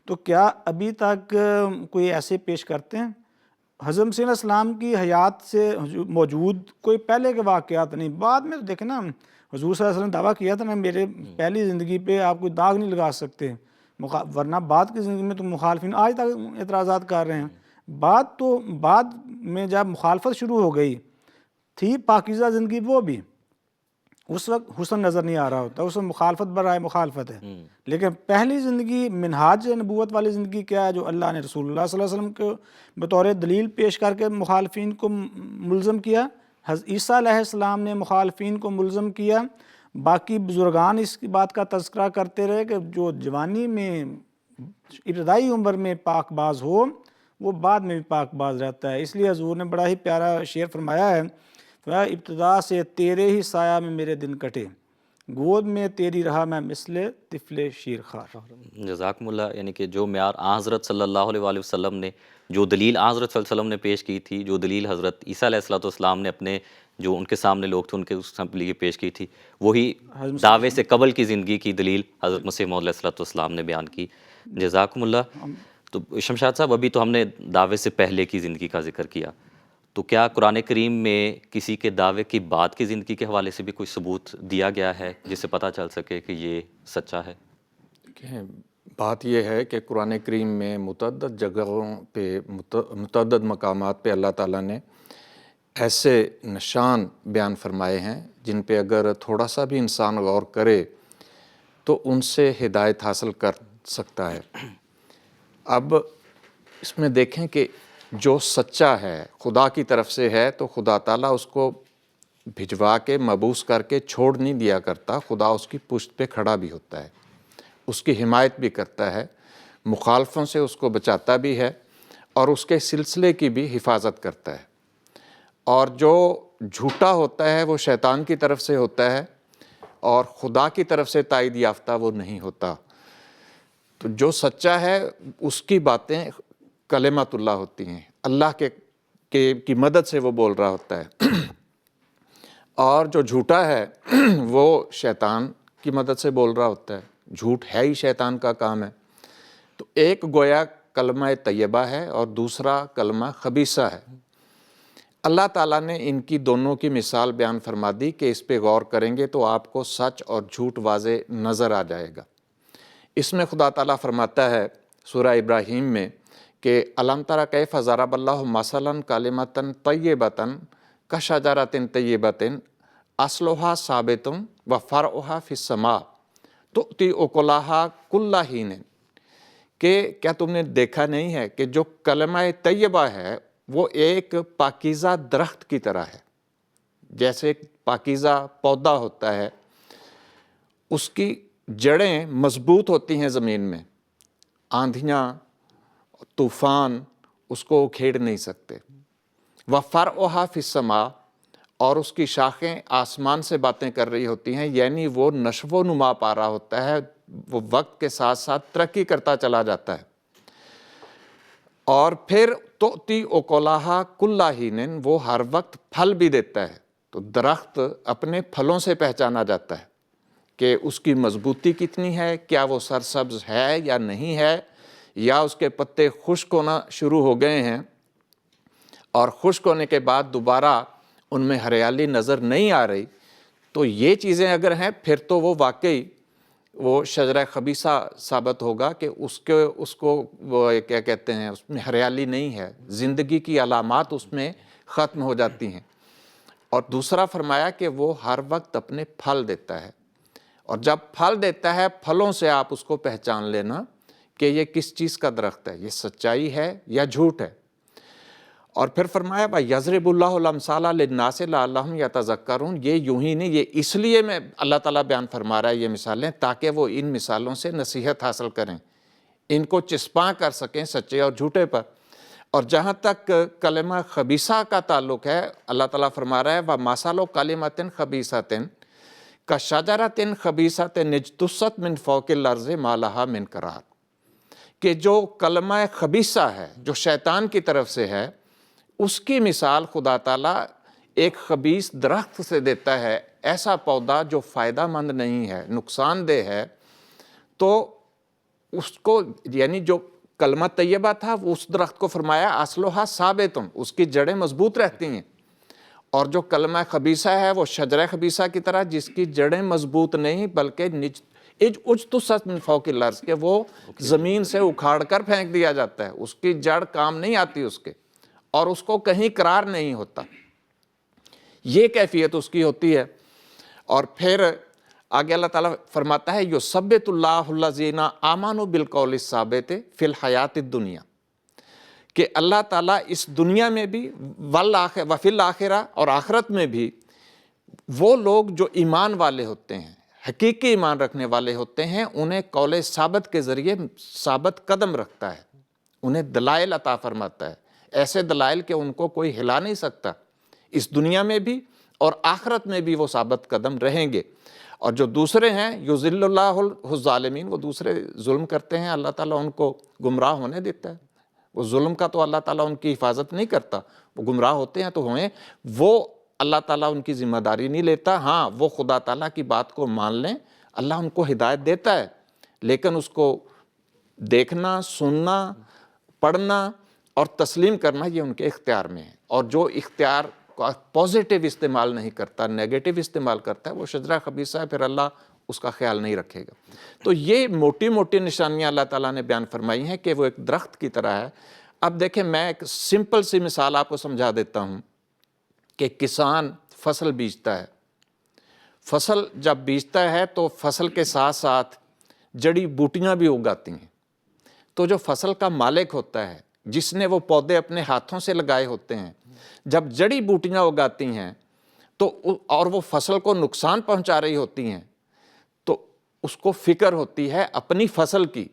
تو کیا ابھی تک کوئی ایسے پیش کرتے ہیں؟ حضرت مسیح علیہ السلام کی حیات سے موجود کوئی پہلے کے واقعات نہیں. بعد میں تو دیکھیں نا، حضور صلی اللہ علیہ وسلم دعویٰ کیا تھا نا، میرے پہلی زندگی پہ آپ کوئی داغ نہیں لگا سکتے، ورنہ بعد کی زندگی میں تو مخالفین آج تک اعتراضات کر رہے ہیں. بعد میں جب مخالفت شروع ہو گئی تھی پاکیزہ زندگی، وہ بھی اس وقت حسن نظر نہیں آ رہا ہوتا، اس وقت مخالفت برائے مخالفت ہے. لیکن پہلی زندگی منہاج نبوت والی زندگی کیا ہے، جو اللہ نے رسول اللہ صلی اللہ علیہ وسلم کو بطور دلیل پیش کر کے مخالفین کو ملزم کیا، حضرت عیسیٰ علیہ السلام نے مخالفین کو ملزم کیا، باقی بزرگان اس بات کا تذکرہ کرتے رہے کہ جو جوانی میں ابتدائی عمر میں پاک باز ہو وہ بعد میں بھی پاک باز رہتا ہے. اس لیے حضور نے بڑا ہی پیارا شعر فرمایا ہے، ابتدا سے تیرے ہی سایہ میں میرے دن کٹے، گود میں تیری رہا میں مثل طفل شیر خار. جزاکم اللہ. یعنی کہ جو معیار حضرت صلی اللہ علیہ وآلہ وسلم نے، جو دلیل حضرت صلی اللہ علیہ وسلم نے پیش کی تھی، جو دلیل حضرت عیسیٰ علیہ السلام نے اپنے جو ان کے سامنے لوگ تھے ان کے سب لیے پیش کی تھی، وہی دعوے سے قبل کی زندگی کی دلیل حضرت مسیح موعود علیہ السلام نے بیان کی. جزاکم اللہ. تو شمشاد صاحب، ابھی تو ہم نے دعوے سے پہلے کی زندگی کا ذکر کیا، تو کیا قرآن کریم میں کسی کے دعوے کی بعد کی زندگی کے حوالے سے بھی کوئی ثبوت دیا گیا ہے جس سے پتہ چل سکے کہ یہ سچا ہے؟ بات یہ ہے کہ قرآن کریم میں متعدد جگہوں پہ، متعدد مقامات پہ اللہ تعالیٰ نے ایسے نشان بیان فرمائے ہیں جن پہ اگر تھوڑا سا بھی انسان غور کرے تو ان سے ہدایت حاصل کر سکتا ہے. اب اس میں دیکھیں کہ جو سچا ہے خدا کی طرف سے ہے تو خدا تعالیٰ اس کو بھجوا کے مبعوث کر کے چھوڑ نہیں دیا کرتا، خدا اس کی پشت پہ کھڑا بھی ہوتا ہے، اس کی حمایت بھی کرتا ہے، مخالفوں سے اس کو بچاتا بھی ہے اور اس کے سلسلے کی بھی حفاظت کرتا ہے. اور جو جھوٹا ہوتا ہے وہ شیطان کی طرف سے ہوتا ہے اور خدا کی طرف سے تائید یافتہ وہ نہیں ہوتا. تو جو سچا ہے اس کی باتیں کلمات اللہ ہوتی ہیں، اللہ کی مدد سے وہ بول رہا ہوتا ہے، اور جو جھوٹا ہے وہ شیطان کی مدد سے بول رہا ہوتا ہے. جھوٹ ہے ہی شیطان کا کام ہے. تو ایک گویا کلمہ طیبہ ہے اور دوسرا کلمہ خبیثہ ہے. اللہ تعالیٰ نے ان کی دونوں کی مثال بیان فرما دی کہ اس پہ غور کریں گے تو آپ کو سچ اور جھوٹ واضح نظر آ جائے گا. اس میں خدا تعالیٰ فرماتا ہے سورہ ابراہیم میں کہ الم تر کیف ضرب اللہ مثلا کلمۃ طیبۃ کشجرۃ طیبۃ اصلھا ثابت وفرعھا فی السماء تؤتی اکلھا کل حین. کہ کیا تم نے دیکھا نہیں ہے کہ جو کلمہ طیبہ ہے وہ ایک پاکیزہ درخت کی طرح ہے. جیسے ایک پاکیزہ پودا ہوتا ہے، اس کی جڑیں مضبوط ہوتی ہیں زمین میں، آندھیاں طوفان اس کو اکھیڑ نہیں سکتے. وَفَرْعُهَا فِي السَّمَاءِ، اور اس کی شاخیں آسمان سے باتیں کر رہی ہوتی ہیں، یعنی وہ نشو و نما پا رہا ہوتا ہے، وہ وقت کے ساتھ ساتھ ترقی کرتا چلا جاتا ہے. اور پھر تُؤْتِي أُكُلَهَا كُلَّ حِینٍ، وہ ہر وقت پھل بھی دیتا ہے. تو درخت اپنے پھلوں سے پہچانا جاتا ہے کہ اس کی مضبوطی کتنی ہے، کیا وہ سرسبز ہے یا نہیں ہے، یا اس کے پتے خشک ہونا شروع ہو گئے ہیں اور خشک ہونے کے بعد دوبارہ ان میں ہریالی نظر نہیں آ رہی. تو یہ چیزیں اگر ہیں پھر تو وہ واقعی وہ شجرہ خبیثہ ثابت ہوگا کہ اس کو وہ کیا کہتے ہیں، اس میں ہریالی نہیں ہے، زندگی کی علامات اس میں ختم ہو جاتی ہیں. اور دوسرا فرمایا کہ وہ ہر وقت اپنے پھل دیتا ہے، اور جب پھل دیتا ہے پھلوں سے آپ اس کو پہچان لینا کہ یہ کس چیز کا درخت ہے، یہ سچائی ہے یا جھوٹ ہے. اور پھر فرمایا وَيَضْرِبُ اللَّهُ الْأَمْثَالَ لِلنَّاسِ لَعَلَّهُمْ يَتَذَكَّرُونَ. یہ یوں ہی نہیں، یہ اس لیے میں اللہ تعالیٰ بیان فرما رہا ہے یہ مثالیں تاکہ وہ ان مثالوں سے نصیحت حاصل کریں، ان کو چسپاں کر سکیں سچے اور جھوٹے پر. اور جہاں تک کلمہ خبیثہ کا تعلق ہے، اللہ تعالیٰ فرما رہا ہے وَمَثَلُ كَلِمَةٍ خَبِيثَةٍ كَشَجَرَةٍ خَبِيثَةٍ اجْتُثَّتْ مِنْ فَوْقِ الْأَرْضِ مَا لَهَا مِنْ قَرَارٍ. کہ جو کلمہ خبیثہ ہے جو شیطان کی طرف سے ہے، اس کی مثال خدا تعالیٰ ایک خبیث درخت سے دیتا ہے، ایسا پودا جو فائدہ مند نہیں ہے، نقصان دہ ہے. تو اس کو یعنی جو کلمہ طیبہ تھا وہ اس درخت کو فرمایا اصلھا ثابتٌ، اس کی جڑیں مضبوط رہتی ہیں. اور جو کلمہ خبیثہ ہے وہ شجرہ خبیثہ کی طرح جس کی جڑیں مضبوط نہیں بلکہ اجتثت من فوق الارض، کہ وہ زمین سے اکھاڑ کر پھینک دیا جاتا ہے، اس کی جڑ کام نہیں آتی اس کے، اور اس کو کہیں قرار نہیں ہوتا. یہ کیفیت اس کی ہوتی ہے. اور پھر آگے اللہ تعالیٰ فرماتا ہے یثبت اللہ الذین آمنوا بالقول الثابت فی الحیات الدنیا، کہ اللہ تعالیٰ اس دنیا میں بھی وفی الآخرہ، اور آخرت میں بھی وہ لوگ جو ایمان والے ہوتے ہیں، حقیقی ایمان رکھنے والے ہوتے ہیں، انہیں قول ثابت کے ذریعے ثابت قدم رکھتا ہے، انہیں دلائل عطا فرماتا ہے، ایسے دلائل کہ ان کو کوئی ہلا نہیں سکتا، اس دنیا میں بھی اور آخرت میں بھی وہ ثابت قدم رہیں گے. اور جو دوسرے ہیں یذل اللہ الظالمین، وہ دوسرے ظلم کرتے ہیں، اللہ تعالیٰ ان کو گمراہ ہونے دیتا ہے. وہ ظلم کا تو اللہ تعالیٰ ان کی حفاظت نہیں کرتا، وہ گمراہ ہوتے ہیں تو ہوئیں، وہ اللہ تعالیٰ ان کی ذمہ داری نہیں لیتا. ہاں وہ خدا تعالیٰ کی بات کو مان لیں، اللہ ان کو ہدایت دیتا ہے، لیکن اس کو دیکھنا، سننا، پڑھنا اور تسلیم کرنا یہ ان کے اختیار میں ہے. اور جو اختیار کا پازیٹیو استعمال نہیں کرتا، نیگیٹو استعمال کرتا ہے، وہ شجرہ خبیثہ ہے، پھر اللہ اس کا خیال نہیں رکھے گا. تو یہ موٹی موٹی نشانیاں اللہ تعالیٰ نے بیان فرمائی ہیں کہ وہ ایک درخت کی طرح ہے. اب دیکھیں میں ایک سمپل سی مثال آپ کو سمجھا دیتا ہوں کہ کسان فصل بیجتا ہے. فصل جب بیجتا ہے تو فصل کے ساتھ ساتھ جڑی بوٹیاں بھی اگاتی ہیں. تو جو فصل کا مالک ہوتا ہے، جس نے وہ پودے اپنے ہاتھوں سے لگائے ہوتے ہیں، جب جڑی بوٹیاں اگاتی ہیں تو اور وہ فصل کو نقصان پہنچا رہی ہوتی ہیں، تو اس کو فکر ہوتی ہے اپنی فصل کی،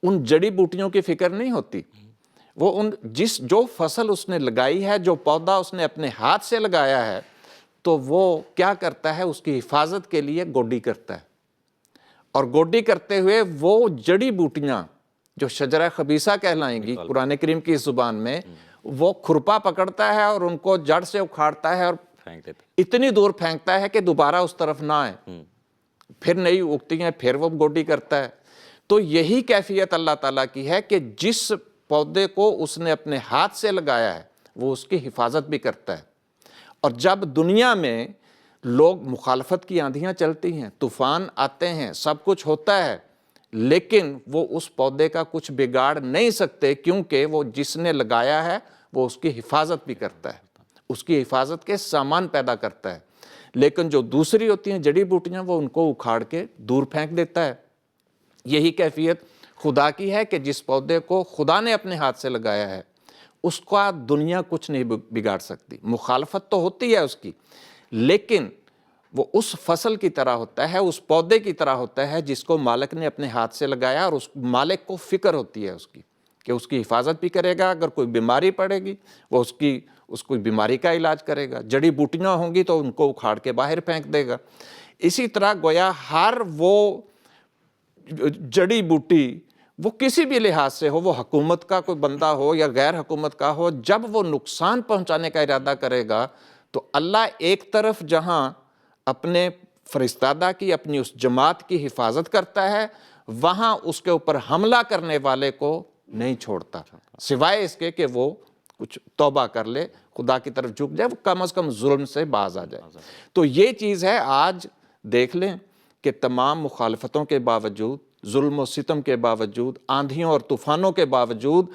ان جڑی بوٹیوں کی فکر نہیں ہوتی. وہ جو فصل اس نے لگائی ہے، جو پودا اس نے اپنے ہاتھ سے لگایا ہے، تو وہ کیا کرتا ہے، اس کی حفاظت کے لیے گوڈی کرتا ہے. اور گوڈی کرتے ہوئے وہ جڑی بوٹیاں جو شجرہ خبیثہ کہلائیں گی قرآن کریم کی زبان میں، وہ کھرپا پکڑتا ہے اور ان کو جڑ سے اکھاڑتا ہے اور اتنی دور پھینکتا ہے کہ دوبارہ اس طرف نہ آئے، پھر نئی اگتی ہیں، پھر وہ گوڈی کرتا ہے. تو یہی کیفیت اللہ تعالیٰ کی ہے کہ جس پودے کو اس نے اپنے ہاتھ سے لگایا ہے وہ اس کی حفاظت بھی کرتا ہے. اور جب دنیا میں لوگ مخالفت کی آندھیاں چلتی ہیں، طوفان آتے ہیں، سب کچھ ہوتا ہے، لیکن وہ اس پودے کا کچھ بگاڑ نہیں سکتے، کیونکہ وہ جس نے لگایا ہے وہ اس کی حفاظت بھی کرتا ہے، اس کی حفاظت کے سامان پیدا کرتا ہے. لیکن جو دوسری ہوتی ہیں جڑی بوٹیاں، وہ ان کو اکھاڑ کے دور پھینک دیتا ہے. یہی کیفیت خدا کی ہے کہ جس پودے کو خدا نے اپنے ہاتھ سے لگایا ہے اس کا دنیا کچھ نہیں بگاڑ سکتی. مخالفت تو ہوتی ہے اس کی، لیکن وہ اس فصل کی طرح ہوتا ہے، اس پودے کی طرح ہوتا ہے جس کو مالک نے اپنے ہاتھ سے لگایا، اور اس مالک کو فکر ہوتی ہے اس کی کہ اس کی حفاظت بھی کرے گا. اگر کوئی بیماری پڑے گی وہ اس کو بیماری کا علاج کرے گا. جڑی بوٹیاں ہوں گی تو ان کو اکھاڑ کے باہر پھینک دے گا. اسی طرح گویا ہر وہ جڑی بوٹی وہ کسی بھی لحاظ سے ہو، وہ حکومت کا کوئی بندہ ہو یا غیر حکومت کا ہو، جب وہ نقصان پہنچانے کا ارادہ کرے گا تو اللہ ایک طرف جہاں اپنے فرستادہ کی، اپنی اس جماعت کی حفاظت کرتا ہے، وہاں اس کے اوپر حملہ کرنے والے کو نہیں چھوڑتا، سوائے اس کے کہ وہ کچھ توبہ کر لے، خدا کی طرف جھک جائے، وہ کم از کم ظلم سے باز آ جائے. تو یہ چیز ہے. آج دیکھ لیں کہ تمام مخالفتوں کے باوجود، ظلم و ستم کے باوجود، آندھیوں اور طوفانوں کے باوجود،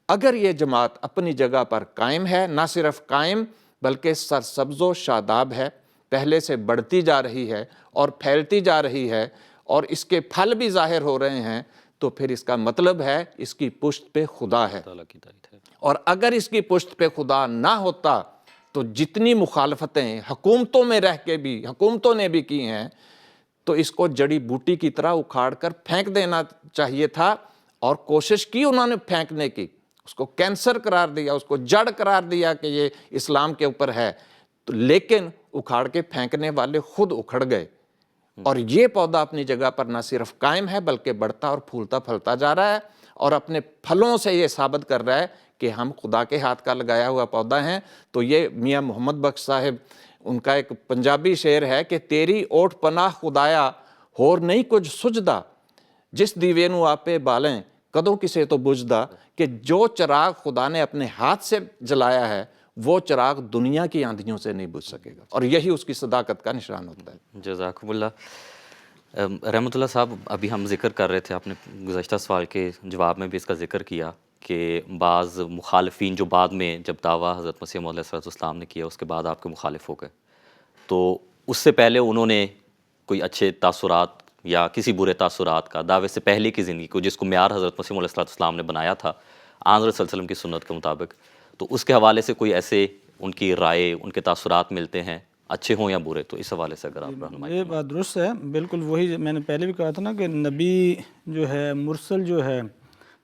اگر یہ جماعت اپنی جگہ پر قائم ہے، نہ صرف قائم بلکہ سرسبز و شاداب ہے، پہلے سے بڑھتی جا رہی ہے اور پھیلتی جا رہی ہے، اور اس کے پھل بھی ظاہر ہو رہے ہیں، تو پھر اس کا مطلب ہے اس کی پشت پہ خدا ہے. اور اگر اس کی پشت پہ خدا نہ ہوتا تو جتنی مخالفتیں حکومتوں میں رہ کے بھی حکومتوں نے بھی کی ہیں، تو اس کو جڑی بوٹی کی طرح اکھاڑ کر پھینک دینا چاہیے تھا. اور کوشش کی انہوں نے پھینکنے کی، اس کو کینسر قرار دیا، اس کو جڑ قرار دیا کہ یہ اسلام کے اوپر ہے، لیکن اکھاڑ کے پھینکنے والے خود اکھڑ گئے. اور یہ پودا اپنی جگہ پر نہ صرف قائم ہے بلکہ بڑھتا اور پھولتا پھلتا جا رہا ہے، اور اپنے پھلوں سے یہ ثابت کر رہا ہے کہ ہم خدا کے ہاتھ کا لگایا ہوا پودا ہیں. تو یہ میاں محمد بخش صاحب، ان کا ایک پنجابی شعر ہے کہ تیری اوٹ پناہ خدایا ہور نہیں کچھ سجدہ، جس دیوے نو آپے بالیں کدوں کسے تو بجھدا. کہ جو چراغ خدا نے اپنے ہاتھ سے جلایا ہے وہ چراغ دنیا کی آندھیوں سے نہیں بجھ سکے گا، اور یہی اس کی صداقت کا نشان ہوتا ہے. جزاکم اللہ. رحمت اللہ صاحب، ابھی ہم ذکر کر رہے تھے، آپ نے گزشتہ سوال کے جواب میں بھی اس کا ذکر کیا کہ بعض مخالفین جو بعد میں جب دعویٰ حضرت مسیح موعود علیہ السلام نے کیا اس کے بعد آپ کے مخالف ہو گئے، تو اس سے پہلے انہوں نے کوئی اچھے تاثرات یا کسی برے تاثرات کا دعوے سے پہلے کی زندگی کو، جس کو معیار حضرت مسیح موعود علیہ السلام نے بنایا تھا آن حضرت صلی اللہ علیہ وسلم کی سنت کے مطابق، تو اس کے حوالے سے کوئی ایسے ان کی رائے، ان کے تاثرات ملتے ہیں، اچھے ہوں یا برے؟ تو اس حوالے سے اگر آپ رہنمائی. یہ بات درست ہے، بالکل وہی میں نے پہلے بھی کہا تھا نا کہ نبی جو ہے، مرسل جو ہے،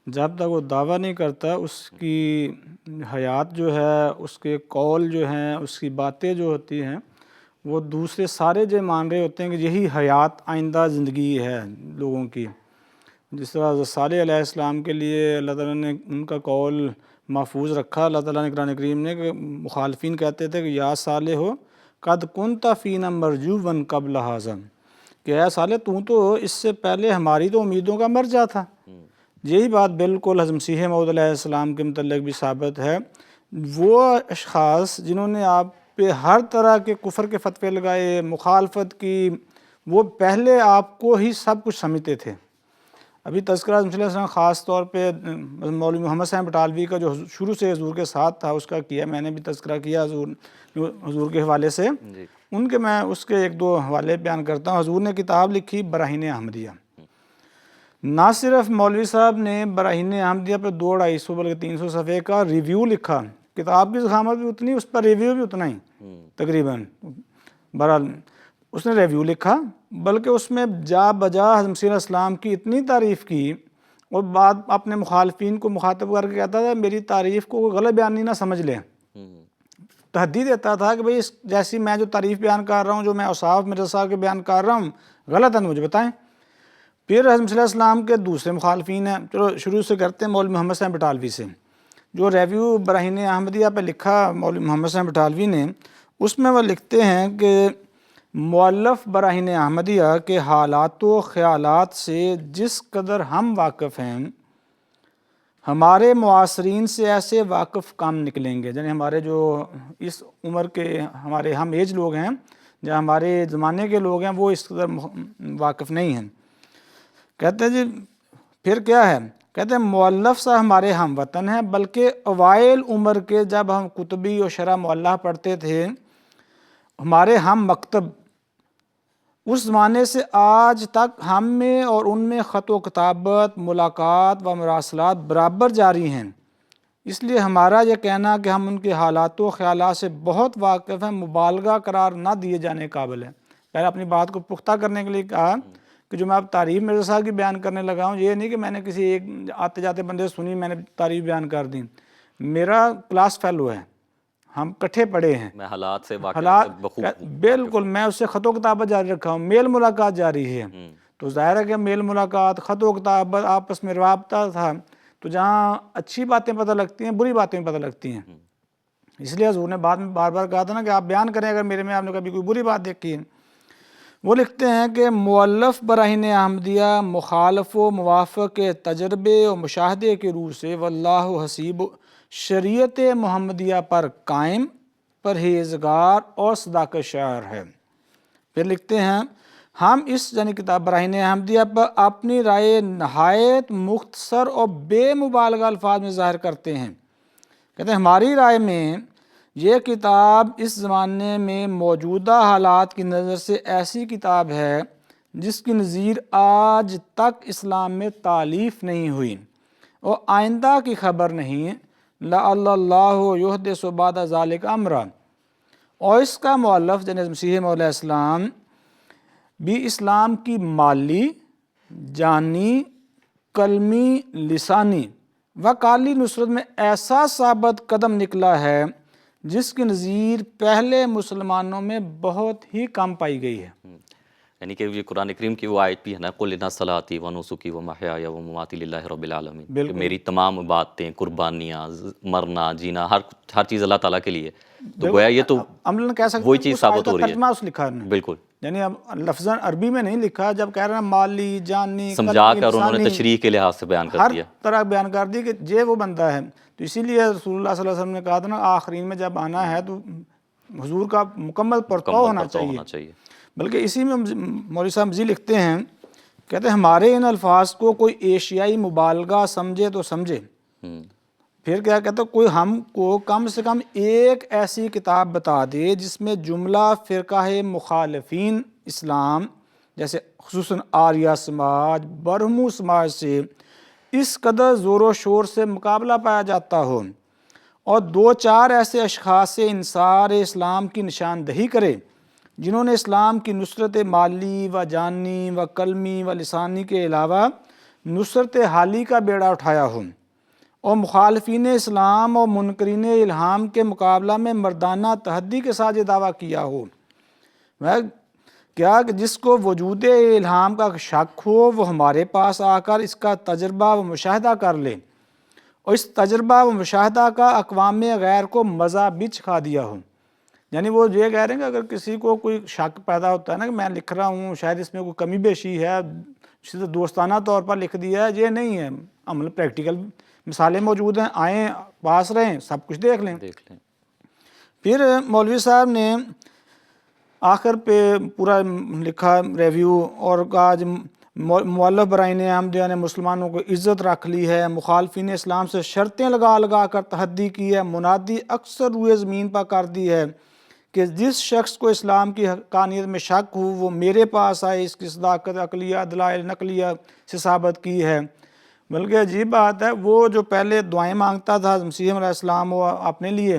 جب تک وہ دعویٰ نہیں کرتا، اس کی حیات جو ہے، اس کے قول جو ہیں، اس کی باتیں جو ہوتی ہیں، وہ دوسرے سارے جو مان رہے ہوتے ہیں کہ یہی حیات آئندہ زندگی ہے لوگوں کی. جس طرح حضرت صالح علیہ السلام کے لیے اللہ تعالیٰ نے ان کا قول محفوظ رکھا. اللہ تعالیٰ نے قرآن کریم نے کہ مخالفین کہتے تھے کہ یا صالح ہو قد کنت فینا مرجوا قبل ھذا، کہ اے صالح تو اس سے پہلے ہماری تو امیدوں کا مرجع تھا. یہی بات بالکل حضرت مسیح موعود علیہ السلام کے متعلق بھی ثابت ہے. وہ اشخاص جنہوں نے آپ پہ ہر طرح کے کفر کے فتوے لگائے، مخالفت کی، وہ پہلے آپ کو ہی سب کچھ سمجھتے تھے. ابھی تذکرہ حضرت صلی اللہ علیہ وسلم خاص طور پہ مولوی محمد صاحب بٹالوی کا جو شروع سے حضور کے ساتھ تھا اس کا کیا، میں نے بھی تذکرہ کیا حضور کے حوالے سے. ان کے میں اس کے ایک دو حوالے بیان کرتا ہوں. حضور نے کتاب لکھی براہین احمدیہ. نہ صرف مولوی صاحب نے براہین احمدیہ پہ 200-250 بلکہ 300 صفحے کا ریویو لکھا. کتاب کی ضخامت بھی اتنی، اس پر ریویو بھی اتنا ہی تقریباً. بہرحال اس نے ریویو لکھا، بلکہ اس میں جا بجا حضرت مسیح علیہ السلام کی اتنی تعریف کی، اور بعد اپنے مخالفین کو مخاطب کر کے کہتا تھا میری تعریف کو غلط بیانی نہ سمجھ لیں. تحدید دیتا تھا کہ بھئی اس جیسی میں جو تعریف بیان کر رہا ہوں، جو میں اوصاف مرزا صاحب کے بیان کر رہا ہوں غلط ہے، مجھے بتائیں. پھر حضرت مسیح علیہ السلام کے دوسرے مخالفین ہیں. چلو شروع سے کرتے ہیں مولوی محمد صاحب بٹالوی سے. جو ریویو براہین احمدیہ پہ لکھا مولوی محمد صاحب بٹالوی نے، اس میں وہ لکھتے ہیں کہ مؤلف براہین احمدیہ کے حالات و خیالات سے جس قدر ہم واقف ہیں، ہمارے معاصرین سے ایسے واقف کام نکلیں گے. یعنی ہمارے جو اس عمر کے ہمارے ہم ایج لوگ ہیں، یا ہمارے زمانے کے لوگ ہیں، وہ اس قدر واقف نہیں ہیں. کہتے ہیں جی پھر کیا ہے؟ کہتے ہیں مؤلف صاحب ہمارے ہم وطن ہیں، بلکہ اوائل عمر کے جب ہم کتبی و شرح معلّہ پڑھتے تھے، ہمارے ہم مکتب اس زمانے سے آج تک ہم میں اور ان میں خط و کتابت، ملاقات و مراسلات برابر جاری ہیں. اس لیے ہمارا یہ کہنا کہ ہم ان کے حالات و خیالات سے بہت واقف ہیں مبالغہ قرار نہ دیے جانے قابل ہے۔ پہلے اپنی بات کو پختہ کرنے کے لیے کہا کہ جو میں اب تعریف مرزا صاحب کی بیان کرنے لگا ہوں، یہ نہیں کہ میں نے کسی ایک آتے جاتے بندے سے سنی میں نے تعریف بیان کر دی۔ میرا کلاس فیلو ہے، ہم کٹھے پڑھے ہیں، میں حالات سے واقعات حالات سے بخوب بالکل، میں اس سے خط و کتابت جاری رکھا ہوں، میل ملاقات جاری ہے۔ تو ظاہر ہے کہ میل ملاقات، خط و کتابت، آپس میں رابطہ تھا، تو جہاں اچھی باتیں پتہ لگتی ہیں بری باتیں پتہ لگتی ہیں۔ اس لیے حضور نے بعد میں بار بار کہا تھا نا کہ آپ بیان کریں اگر میرے میں آپ نے کبھی کوئی بری بات دیکھی ہے۔ وہ لکھتے ہیں کہ مؤلف براہین احمدیہ مخالف و موافق کے تجربے و مشاہدے کے روح سے واللہ حسیب شریعت محمدیہ پر قائم، پرہیزگار اور صداقت شعر ہے۔ پھر لکھتے ہیں ہم اس یعنی کتاب براہین احمدیہ پر اپنی رائے نہایت مختصر اور بے مبالغہ الفاظ میں ظاہر کرتے ہیں۔ کہتے ہیں ہماری رائے میں یہ کتاب اس زمانے میں موجودہ حالات کی نظر سے ایسی کتاب ہے جس کی نظیر آج تک اسلام میں تالیف نہیں ہوئی اور آئندہ کی خبر نہیں، لعل اللہ یحدث بعد ذلک امرا۔ اور اس کا مؤلف جناب مسیح موعود علیہ السلام بھی اسلام کی مالی، جانی، قلمی، لسانی و قالی نصرت میں ایسا ثابت قدم نکلا ہے جس کی نظیر پہلے مسلمانوں میں بہت ہی کم پائی گئی ہے۔ یعنی کہ یہ قرآن کریم کی وہ آیت بھی ہے نا، قُلْ إِنَّ صَلَاتِي وَنُسُكِي وَمَحْيَايَ وَمَمَاتِي لِلَّهِ رَبِّ الْعَالَمِينَ کہ میری تمام باتیں، قربانیاں، مرنا، جینا، ہر چیز اللہ تعالیٰ کے لیے۔ تو گویا یہ تو عملاً کہہ سکتے وہی ہیں چیز اس ثابت آیت کا ہو رہی ترجمہ ہے۔ اس لکھا ہے، بالکل، یعنی اب لفظاً عربی میں نہیں لکھا، جب کہہ رہے ہیں مالی، جانی، سمجھا قلمی، کر انہوں نے لسانی، تشریح کے لحاظ سے بیان کر ہر دیا۔ طرح بیان کر دی کہ یہ وہ بندہ ہے۔ تو اسی لیے رسول اللہ صلی اللہ علیہ وسلم نے کہا تھا نا آخرین میں جب آنا ہے تو حضور کا مکمل پرتو ہونا چاہیے۔ بلکہ اسی میں مولوی صاحب مزید لکھتے ہیں، کہتے ہیں ہمارے ان الفاظ کو کوئی ایشیائی مبالغہ سمجھے تو سمجھے، پھر کیا کہتے ہیں کوئی ہم کو کم سے کم ایک ایسی کتاب بتا دے جس میں جملہ فرقہ مخالفین اسلام جیسے خصوصاً آریہ سماج، برہمو سماج سے اس قدر زور و شور سے مقابلہ پایا جاتا ہو، اور دو چار ایسے اشخاص سے انصار اسلام کی نشاندہی کرے جنہوں نے اسلام کی نصرت مالی و جانی و قلمی و لسانی کے علاوہ نصرت حالی کا بیڑا اٹھایا ہو، اور مخالفین اسلام اور منکرین الہام کے مقابلہ میں مردانہ تحدی کے ساتھ یہ دعویٰ کیا ہو۔ کیا کہ جس کو وجود الہام کا شک ہو وہ ہمارے پاس آ کر اس کا تجربہ و مشاہدہ کر لے، اور اس تجربہ و مشاہدہ کا اقوام غیر کو مزہ بھی چکھا دیا ہو۔ یعنی وہ یہ کہہ رہے ہیں کہ اگر کسی کو کوئی شک پیدا ہوتا ہے نا کہ میں لکھ رہا ہوں شاید اس میں کوئی کمی بیشی ہے، صرف دوستانہ طور پر لکھ دیا ہے، یہ نہیں ہے، عمل پریکٹیکل مثالیں موجود ہیں، آئیں پاس رہیں سب کچھ دیکھ لیں۔ پھر مولوی صاحب نے آخر پہ پورا لکھا ریویو اور کہا مؤلف براہین احمدیہ نے مسلمانوں کو عزت رکھ لی ہے، مخالفین اسلام سے شرطیں لگا لگا کر تحدی کی ہے، منادی اکثر روئے زمین پر کر دی ہے کہ جس شخص کو اسلام کی حقانیت میں شک ہو وہ میرے پاس آئے، اس کی صداقت عقلیہ دلائل نقلیہ سے ثابت کی ہے۔ بلکہ عجیب بات ہے، وہ جو پہلے دعائیں مانگتا تھا مسیح علیہ السلام وہ اپنے لیے،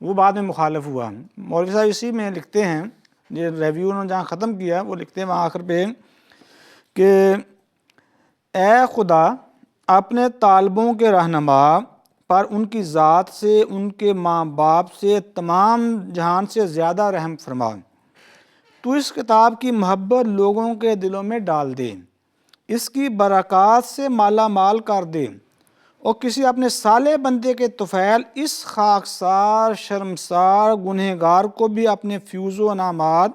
وہ بعد میں مخالف ہوا۔ مولوی صاحب اسی میں لکھتے ہیں، یہ ریویو انہوں نے جہاں ختم کیا وہ لکھتے ہیں وہاں آخر پہ کہ اے خدا اپنے طالبوں کے رہنما پر ان کی ذات سے، ان کے ماں باپ سے، تمام جہان سے زیادہ رحم فرما۔ تو اس کتاب کی محبت لوگوں کے دلوں میں ڈال دے، اس کی برکات سے مالا مال کر دے، اور کسی اپنے صالح بندے کے طفیل اس خاکسار شرمسار گنہگار کو بھی اپنے فیوز و انعامات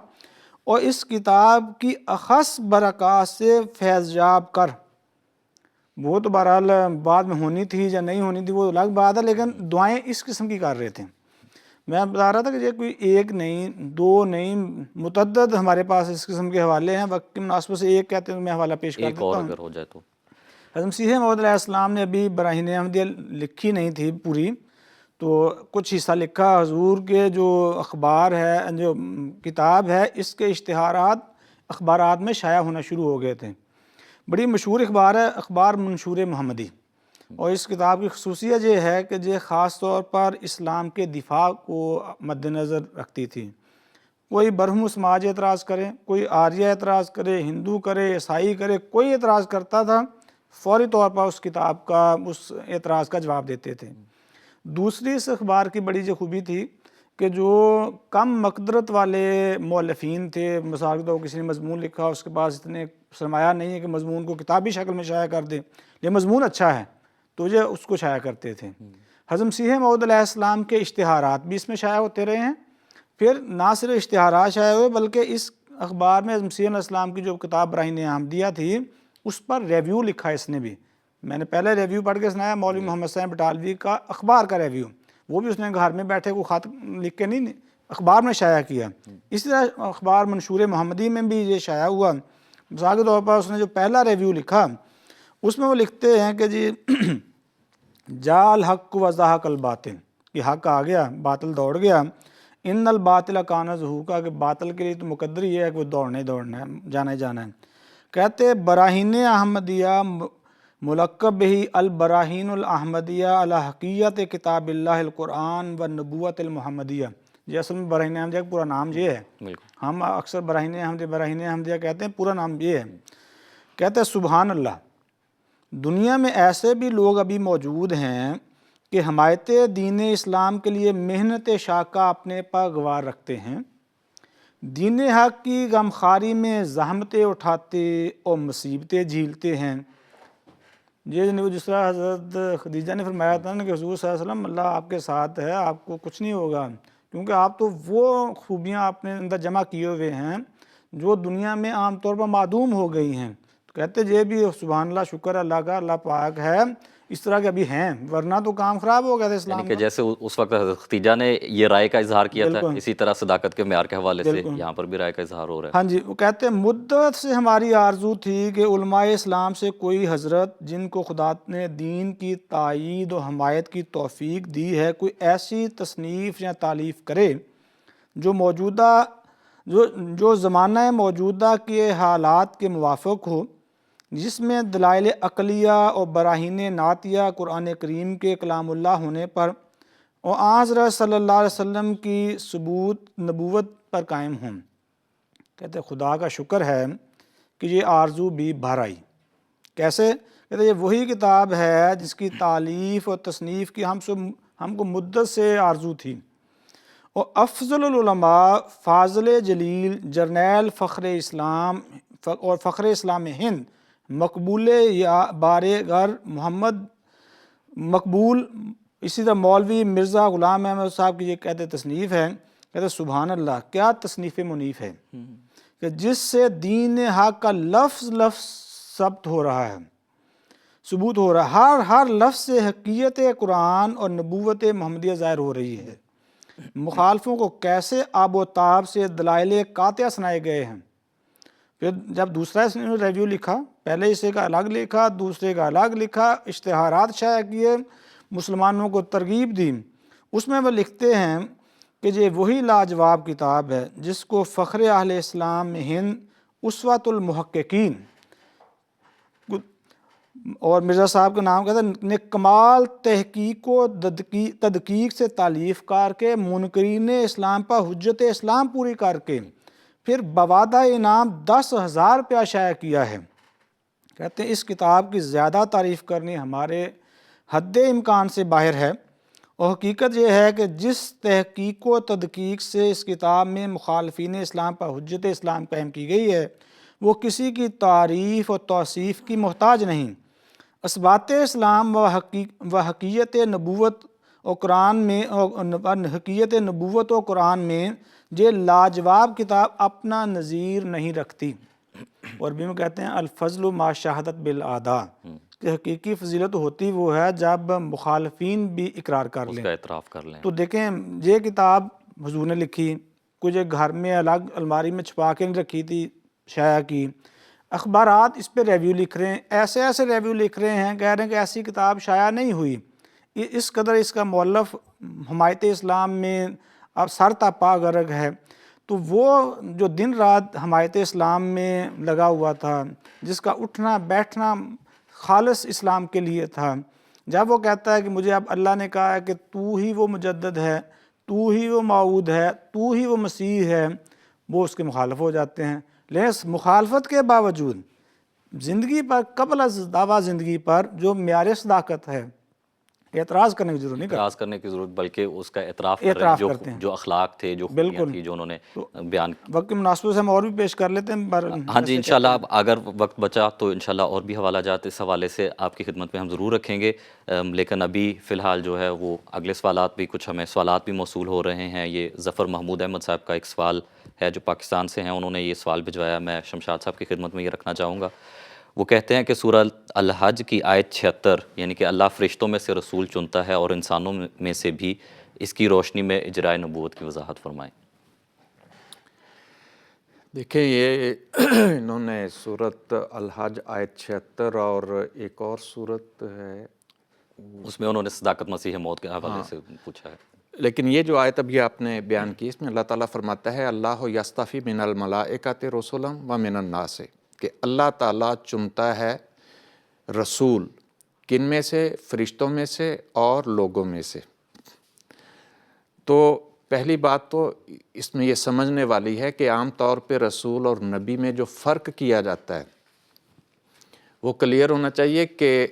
اور اس کتاب کی اخص برکات سے فیض یاب کر۔ وہ تو بہرحال بعد میں ہونی تھی یا نہیں ہونی تھی وہ الگ بات ہے، لیکن دعائیں اس قسم کی کر رہے تھے۔ میں بتا رہا تھا کہ یہ کوئی ایک نہیں، دو نہیں، متعدد ہمارے پاس اس قسم کے حوالے ہیں۔ وقت کی مناسبت سے ایک کہتے ہیں میں حوالہ پیش کر دیتا ہوں۔ ایک اور اگر ہو جائے تو حضرت مسیح موعود علیہ السلام نے ابھی براہین احمدیہ لکھی نہیں تھی پوری، تو کچھ حصہ لکھا۔ حضور کے جو اخبار ہے، جو کتاب ہے، اس کے اشتہارات اخبارات میں شائع ہونا شروع ہو گئے تھے۔ بڑی مشہور اخبار ہے اخبار منشور محمدی، اور اس کتاب کی خصوصیت یہ ہے کہ یہ خاص طور پر اسلام کے دفاع کو مد نظر رکھتی تھی۔ کوئی برہم سماج اعتراض کرے، کوئی آریہ اعتراض کرے، ہندو کرے، عیسائی کرے، کوئی اعتراض کرتا تھا، فوری طور پر اس کتاب کا اس اعتراض کا جواب دیتے تھے۔ دوسری اس اخبار کی بڑی جو خوبی تھی کہ جو کم مقدرت والے مؤلفین تھے، مثال کے طور پر کسی نے مضمون لکھا، اس کے پاس اتنے سرمایہ نہیں ہے کہ مضمون کو کتابی شکل میں شائع کر دے، یہ مضمون اچھا ہے تو یہ اس کو شائع کرتے تھے۔ حضرت مسیح موعود علیہ السلام کے اشتہارات بھی اس میں شائع ہوتے رہے ہیں۔ پھر نہ صرف اشتہارات شائع ہوئے بلکہ اس اخبار میں حضرت مسیح علیہ السلام کی جو کتاب براہین احمدیہ تھی اس پر ریویو لکھا اس نے بھی۔ میں نے پہلے ریویو پڑھ کے سنایا مولوی محمد صاحب بٹالوی کا اخبار کا ریویو، وہ بھی اس نے گھر میں بیٹھے کوئی خط لکھ کے نہیں اخبار میں شائع کیا۔ اسی طرح اخبار منشور محمدی میں بھی یہ شائع ہوا۔ مثال کے طور پر اس نے جو پہلا ریویو لکھا اس میں وہ لکھتے ہیں کہ جی جا الحق و زہق الباطل، کہ حق آ گیا باطل دوڑ گیا، ان الباطل کان زہوقا، کہ باطل کے لیے تو مقدر یہ ہے کہ وہ دوڑنا ہے، جانا ہے۔ کہتے براہین احمدیہ ملقب ہی البراہین الاحمدیہ علی حقیقت کتاب اللہ القرآن و نبوت المحمدیہ، یہ اصل میں براہین احمدیہ کا پورا نام یہ ہے، ہم اکثر براہین احمدیہ کہتے ہیں، پورا نام یہ ہے۔ کہتے ہیں سبحان اللہ، دنیا میں ایسے بھی لوگ ابھی موجود ہیں کہ حمایت دین اسلام کے لیے محنت شاقہ اپنے پر گوار رکھتے ہیں، دین حق کی غمخواری میں زحمتیں اٹھاتے اور مصیبتیں جھیلتے ہیں۔ یہ جس طرح حضرت خدیجہ نے فرمایا تھا کہ حضور صلی اللہ علیہ وسلم اللہ آپ کے ساتھ ہے، آپ کو کچھ نہیں ہوگا، کیونکہ آپ تو وہ خوبیاں اپنے اندر جمع کیے ہوئے ہیں جو دنیا میں عام طور پر معدوم ہو گئی ہیں۔ تو کہتے یہ بھی سبحان اللہ، شکر اللہ کا، اللہ پاک ہے، اس طرح کے ابھی ہیں، ورنہ تو کام خراب ہو گیا تھا اسلام یعنی کہ کا۔ جیسے اس وقت حضرت خدیجہ نے یہ رائے کا اظہار کیا تھا، اسی طرح صداقت کے معیار کے حوالے سے یہاں پر بھی رائے کا اظہار ہو رہا ہے۔ ہاں جی، وہ کہتے ہیں مدت سے ہماری آرزو تھی کہ علماء اسلام سے کوئی حضرت جن کو خدا نے دین کی تائید و حمایت کی توفیق دی ہے، کوئی ایسی تصنیف یا تالیف کرے جو زمانہ موجودہ کے حالات کے موافق ہو، جس میں دلائل عقلیہ اور براہین نعتیہ قرآن کریم کے کلام اللہ ہونے پر اور حضرت صلی اللہ علیہ وسلم کی ثبوت نبوت پر قائم ہوں۔ کہتے خدا کا شکر ہے کہ یہ آرزو بھی بھر آئی۔ کیسے؟ کہتے یہ وہی کتاب ہے جس کی تالیف اور تصنیف کی ہم کو مدت سے آرزو تھی، اور افضل العلماء فاضل جلیل جرنیل فخر اسلام اور فخر اسلام ہند مقبول یا بار غر محمد مقبول، اسی طرح مولوی مرزا غلام احمد صاحب کی یہ کہتے تصنیف ہے۔ کہتے سبحان اللہ، کیا تصنیف منیف ہے کہ جس سے دین حق کا لفظ ثبت ہو رہا ہے، ثبوت ہو رہا ہے، ہر لفظ سے حقیقت قرآن اور نبوت محمدیہ ظاہر ہو رہی ہے۔ مخالفوں کو کیسے آب و تاب سے دلائل قاطعہ سنائے گئے ہیں۔ پھر جب دوسرا اس نے ریویو لکھا، پہلے اسے کا الگ لکھا، دوسرے کا الگ لکھا، اشتہارات شائع کیے، مسلمانوں کو ترغیب دی، اس میں وہ لکھتے ہیں کہ یہ وہی لاجواب کتاب ہے جس کو فخر اہل اسلام ہند اسوۃ المحققین اور مرزا صاحب کا نام کہتا ہے نے کمال تحقیق و تدقیق سے تالیف کر کے منکرین اسلام پر حجت اسلام پوری کر کے پھر بوادہ انعام 10,000 روپیہ شائع کیا ہے۔ کہتے ہیں اس کتاب کی زیادہ تعریف کرنی ہمارے حد امکان سے باہر ہے، اور حقیقت یہ ہے کہ جس تحقیق و تدقیق سے اس کتاب میں مخالفین اسلام پر حجت اسلام قائم کی گئی ہے وہ کسی کی تعریف اور توصیف کی محتاج نہیں۔ اثبات اسلام و حقیقت نبوت و قرآن میں حقیقت نبوت و قرآن میں یہ لاجواب کتاب اپنا نظیر نہیں رکھتی۔ اور بھی میں کہتے ہیں الفضل ما شہادت بالاعداء، کہ حقیقی فضیلت ہوتی وہ ہے جب مخالفین بھی اقرار کر لیں، اس کا اعتراف کر لیں۔ تو دیکھیں یہ کتاب حضور نے لکھی، کچھ گھر میں الگ الماری میں چھپا کے نہیں رکھی تھی، شائع کی۔ اخبارات اس پہ ریویو لکھ رہے ہیں، ایسے ریویو لکھ رہے ہیں، کہہ رہے ہیں کہ ایسی کتاب شائع نہیں ہوئی، اس قدر اس کا مؤلف حمایت اسلام میں اب سر تا پا غرق ہے۔ تو وہ جو دن رات حمایت اسلام میں لگا ہوا تھا، جس کا اٹھنا بیٹھنا خالص اسلام کے لیے تھا، جب وہ کہتا ہے کہ مجھے اب اللہ نے کہا ہے کہ تو ہی وہ مجدد ہے، تو ہی وہ موعود ہے، تو ہی وہ مسیح ہے، وہ اس کے مخالف ہو جاتے ہیں۔ لیکن اس مخالفت کے باوجود زندگی پر، قبل از دعویٰ زندگی پر جو معیار صداقت ہے، اعتراض کرنے کی ضرورت نہیں کرتا، اعتراض کرنے کی ضرورت، بلکہ اس کا اعتراف کر رہے ہیں اعتراف کرتے ہیں۔ جو اخلاق تھے، جو خوبیاں بالکل۔ تھیں جو انہوں نے بیان کی۔ وقت کی مناسبت سے ہم اور بھی پیش کر لیتے ہیں۔ ہاں جی، انشاءاللہ اگر وقت بچا تو انشاءاللہ اور بھی حوالہ جات اس حوالے سے آپ کی خدمت میں ہم ضرور رکھیں گے، لیکن ابھی فی الحال جو ہے وہ اگلے سوالات بھی، کچھ ہمیں سوالات بھی موصول ہو رہے ہیں۔ یہ ظفر محمود احمد صاحب کا ایک سوال ہے جو پاکستان سے ہیں، انہوں نے یہ سوال بھجوایا، میں شمشاد صاحب کی خدمت میں یہ رکھنا چاہوں گا۔ وہ کہتے ہیں کہ سورہ الحج کی آیت 76، یعنی کہ اللہ فرشتوں میں سے رسول چنتا ہے اور انسانوں میں سے بھی، اس کی روشنی میں اجرائے نبوت کی وضاحت فرمائیں۔ دیکھیں، یہ انہوں نے سورۃ الحج آیت 76 اور ایک اور سورت ہے، اس میں انہوں نے صداقت مسیح موت کے حوالے سے پوچھا ہے۔ لیکن یہ جو آیت ابھی آپ نے بیان کی، اس میں اللہ تعالیٰ فرماتا ہے اللہ یستفی من الملائکۃ رسلا و من الناس، کہ اللہ تعالیٰ چنتا ہے رسول، کن میں سے؟ فرشتوں میں سے اور لوگوں میں سے۔ تو پہلی بات تو اس میں یہ سمجھنے والی ہے کہ عام طور پہ رسول اور نبی میں جو فرق کیا جاتا ہے وہ کلیئر ہونا چاہیے کہ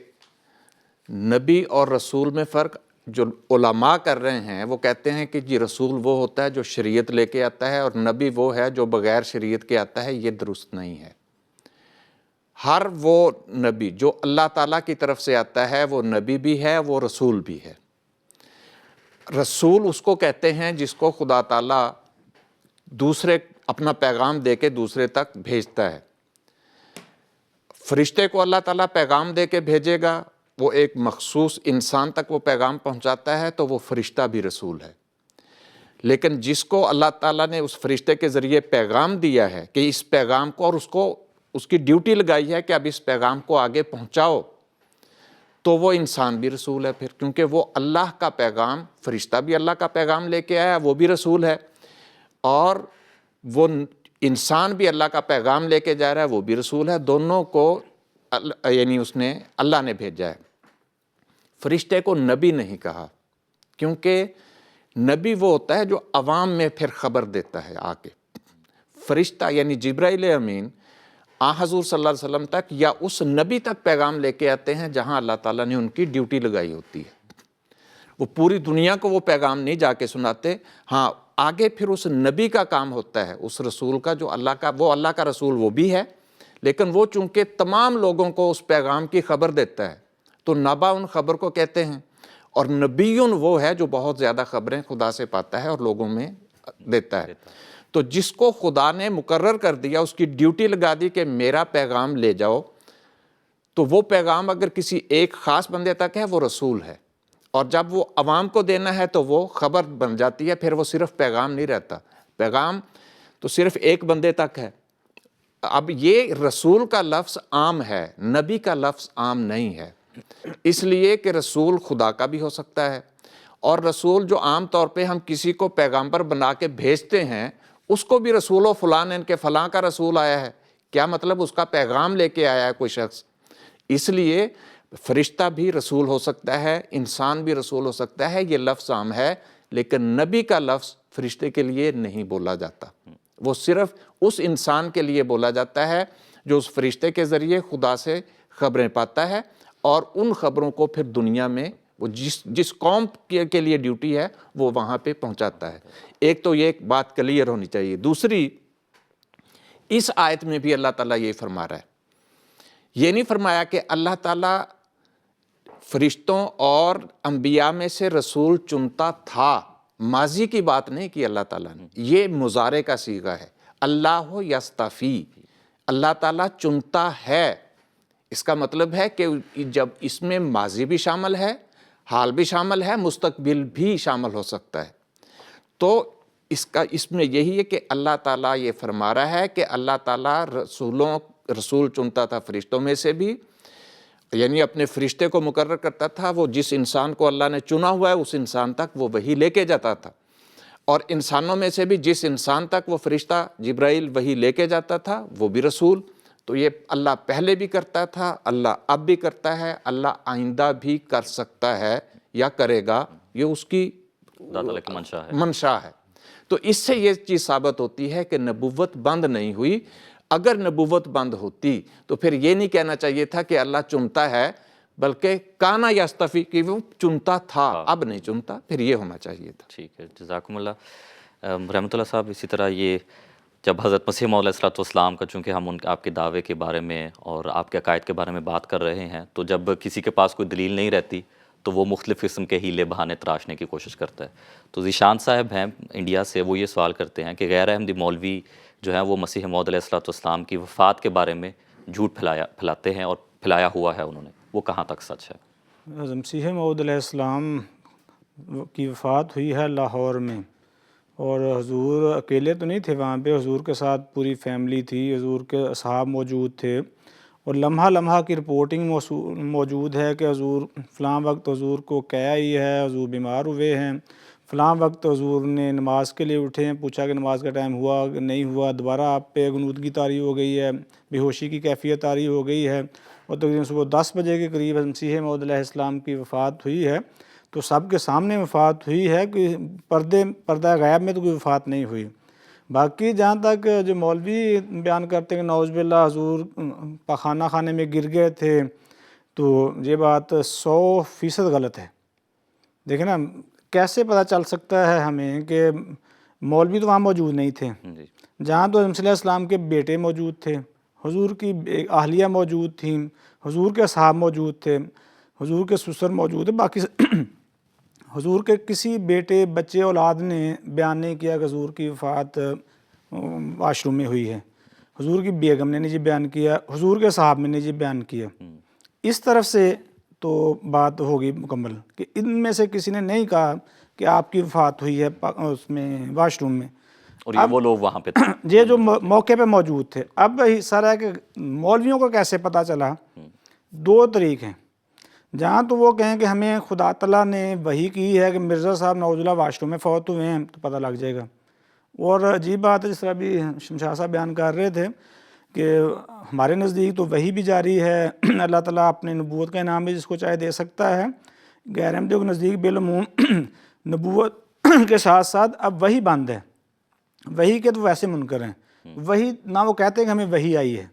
نبی اور رسول میں فرق جو علماء کر رہے ہیں وہ کہتے ہیں کہ جی رسول وہ ہوتا ہے جو شریعت لے کے آتا ہے اور نبی وہ ہے جو بغیر شریعت کے آتا ہے۔ یہ درست نہیں ہے۔ ہر وہ نبی جو اللہ تعالیٰ کی طرف سے آتا ہے وہ نبی بھی ہے، وہ رسول بھی ہے۔ رسول اس کو کہتے ہیں جس کو خدا تعالیٰ دوسرے اپنا پیغام دے کے دوسرے تک بھیجتا ہے۔ فرشتے کو اللہ تعالیٰ پیغام دے کے بھیجے گا، وہ ایک مخصوص انسان تک وہ پیغام پہنچاتا ہے تو وہ فرشتہ بھی رسول ہے۔ لیکن جس کو اللہ تعالیٰ نے اس فرشتے کے ذریعے پیغام دیا ہے کہ اس پیغام کو، اور اس کی ڈیوٹی لگائی ہے کہ اب اس پیغام کو آگے پہنچاؤ، تو وہ انسان بھی رسول ہے پھر، کیونکہ وہ اللہ کا پیغام، فرشتہ بھی اللہ کا پیغام لے کے آیا، وہ بھی رسول ہے، اور وہ انسان بھی اللہ کا پیغام لے کے جا رہا ہے، وہ بھی رسول ہے۔ دونوں کو یعنی اس نے، اللہ نے بھیجا ہے۔ فرشتے کو نبی نہیں کہا، کیونکہ نبی وہ ہوتا ہے جو عوام میں پھر خبر دیتا ہے آ کے۔ فرشتہ یعنی جبرائیل امین حضور صلی اللہ علیہ وسلم تک یا اس نبی تک پیغام لے کے آتے ہیں جہاں اللہ تعالیٰ نے ان کی ڈیوٹی لگائی ہوتی ہے۔ وہ پوری دنیا کو وہ پیغام نہیں جا کے سناتے، ہاں آگے پھر اس نبی کا کام ہوتا ہے، اس رسول کا جو اللہ کا، وہ اللہ کا رسول وہ بھی ہے، لیکن وہ چونکہ تمام لوگوں کو اس پیغام کی خبر دیتا ہے تو نبا ان خبر کو کہتے ہیں، اور نبیون وہ ہے جو بہت زیادہ خبریں خدا سے پاتا ہے اور لوگوں میں دیتا ہے۔ تو جس کو خدا نے مقرر کر دیا، اس کی ڈیوٹی لگا دی کہ میرا پیغام لے جاؤ، تو وہ پیغام اگر کسی ایک خاص بندے تک ہے وہ رسول ہے، اور جب وہ عوام کو دینا ہے تو وہ خبر بن جاتی ہے، پھر وہ صرف پیغام نہیں رہتا، پیغام تو صرف ایک بندے تک ہے۔ اب یہ رسول کا لفظ عام ہے، نبی کا لفظ عام نہیں ہے، اس لیے کہ رسول خدا کا بھی ہو سکتا ہے، اور رسول جو عام طور پہ ہم کسی کو پیغمبر بنا کے بھیجتے ہیں اس کو بھی رسول و فلان ان کے فلاں کا رسول آیا ہے، کیا مطلب؟ اس کا پیغام لے کے آیا ہے کوئی شخص۔ اس لیے فرشتہ بھی رسول ہو سکتا ہے، انسان بھی رسول ہو سکتا ہے، یہ لفظ عام ہے، لیکن نبی کا لفظ فرشتے کے لیے نہیں بولا جاتا، وہ صرف اس انسان کے لیے بولا جاتا ہے جو اس فرشتے کے ذریعے خدا سے خبریں پاتا ہے، اور ان خبروں کو پھر دنیا میں وہ جس قوم کے لیے ڈیوٹی ہے وہ وہاں پہ پہنچاتا ہے۔ ایک تو یہ ایک بات کلیئر ہونی چاہیے۔ دوسری، اس آیت میں بھی اللہ تعالیٰ یہ فرما رہا ہے، یہ نہیں فرمایا کہ اللہ تعالیٰ فرشتوں اور انبیاء میں سے رسول چنتا تھا، ماضی کی بات نہیں کی اللہ تعالیٰ نے، یہ مضارع کا صیغہ ہے۔ اللہ یستفی، اللہ تعالیٰ چنتا ہے، اس کا مطلب ہے کہ جب اس میں ماضی بھی شامل ہے، حال بھی شامل ہے، مستقبل بھی شامل ہو سکتا ہے، تو اس میں یہی ہے کہ اللہ تعالیٰ یہ فرما رہا ہے کہ اللہ تعالیٰ رسول چنتا تھا فرشتوں میں سے بھی، یعنی اپنے فرشتے کو مقرر کرتا تھا، وہ جس انسان کو اللہ نے چنا ہوا ہے اس انسان تک وہ وحی لے کے جاتا تھا، اور انسانوں میں سے بھی جس انسان تک وہ فرشتہ جبرائیل وحی لے کے جاتا تھا وہ بھی رسول، تو یہ اللہ پہلے بھی کرتا تھا، اللہ اب بھی کرتا ہے، اللہ آئندہ بھی کر سکتا ہے یا کرے گا، یہ اس کی خدا تعالیٰ کی منشا ہے۔ منشا ہے۔ تو اس سے یہ چیز ثابت ہوتی ہے کہ نبوت بند نہیں ہوئی۔ اگر نبوت بند ہوتی تو پھر یہ نہیں کہنا چاہیے تھا کہ اللہ چنتا ہے، بلکہ کانا یستفی، کہ وہ چنتا تھا، اب نہیں چنتا، پھر یہ ہونا چاہیے تھا۔ ٹھیک ہے، جزاکم اللہ۔ رحمۃ اللہ صاحب، اسی طرح یہ جب حضرت مسیح موعود علیہ السلام کا، چونکہ ہم آپ کے دعوے کے بارے میں اور آپ کے عقائد کے بارے میں بات کر رہے ہیں، تو جب کسی کے پاس کوئی دلیل نہیں رہتی تو وہ مختلف قسم کے ہیلے بہانے تراشنے کی کوشش کرتا ہے۔ تو ذیشان صاحب ہیں انڈیا سے، وہ یہ سوال کرتے ہیں کہ غیر احمدی مولوی جو ہیں وہ مسیح موعود علیہ السلام کی وفات کے بارے میں جھوٹ پھیلاتے ہیں، اور پھیلایا ہوا ہے انہوں نے، وہ کہاں تک سچ ہے؟ مسیح موعود علیہ السلام کی وفات ہوئی ہے لاہور میں، اور حضور اکیلے تو نہیں تھے وہاں پہ، حضور کے ساتھ پوری فیملی تھی، حضور کے اصحاب موجود تھے، اور لمحہ لمحہ کی رپورٹنگ موجود ہے کہ حضور فلاں وقت حضور کو کیا ہی ہے، حضور بیمار ہوئے ہیں، فلاں وقت حضور نے نماز کے لیے اٹھے ہیں، پوچھا کہ نماز کا ٹائم ہوا کہ نہیں ہوا، دوبارہ آپ پہ غنودگی طاری ہو گئی ہے، بے ہوشی کی کیفیت طاری ہو گئی ہے، اور تقریباً صبح 10 بجے کے قریب مسیح موعود علیہ السلام کی وفات ہوئی ہے۔ تو سب کے سامنے وفات ہوئی ہے، کہ پردہ غیب میں تو کوئی وفات نہیں ہوئی۔ باقی جہاں تک جو مولوی بیان کرتے ہیں کہ نعوذ باللہ حضور پاخانہ خانے میں گر گئے تھے، تو یہ بات 100% غلط ہے۔ دیکھیں نا، کیسے پتہ چل سکتا ہے ہمیں کہ مولوی تو وہاں موجود نہیں تھے، جہاں تو مسیح علیہ السلام کے بیٹے موجود تھے، حضور کی اہلیہ موجود تھیں، حضور کے اصحاب موجود تھے، حضور کے سسر موجود تھے، باقی حضور کے کسی بیٹے بچے اولاد نے بیان نہیں کیا کہ حضور کی وفات واش روم میں ہوئی ہے۔ حضور کی بیگم نے نہیں جی بیان کیا، حضور کے صحاب نے نہیں جی بیان کیا۔ اس طرف سے تو بات ہوگی مکمل کہ ان میں سے کسی نے نہیں کہا کہ آپ کی وفات ہوئی ہے اس میں واش روم میں، اور یہ وہ لوگ وہاں پہ تھے یہ جو موقع پہ موجود تھے۔ اب سر ہے کہ مولویوں کو کیسے پتہ چلا؟ 2 طریق ہیں۔ جہاں تو وہ کہیں کہ ہمیں خدا تعالیٰ نے وحی کی ہے کہ مرزا صاحب نعوذ باللہ واش روم میں فوت ہوئے ہیں، تو پتہ لگ جائے گا۔ اور عجیب بات ہے، جس طرح بھی شمشاد صاحب بیان کر رہے تھے کہ ہمارے نزدیک تو وحی بھی جاری ہے، اللہ تعالیٰ اپنے نبوت کا انعام بھی جس کو چاہے دے سکتا ہے۔ غیر احمدیوں کے نزدیک بالعموم نبوت کے ساتھ ساتھ اب وحی بند ہے، وحی کے تو ویسے منکر ہیں، وحی نہ وہ کہتے ہیں کہ ہمیں وحی آئی ہے۔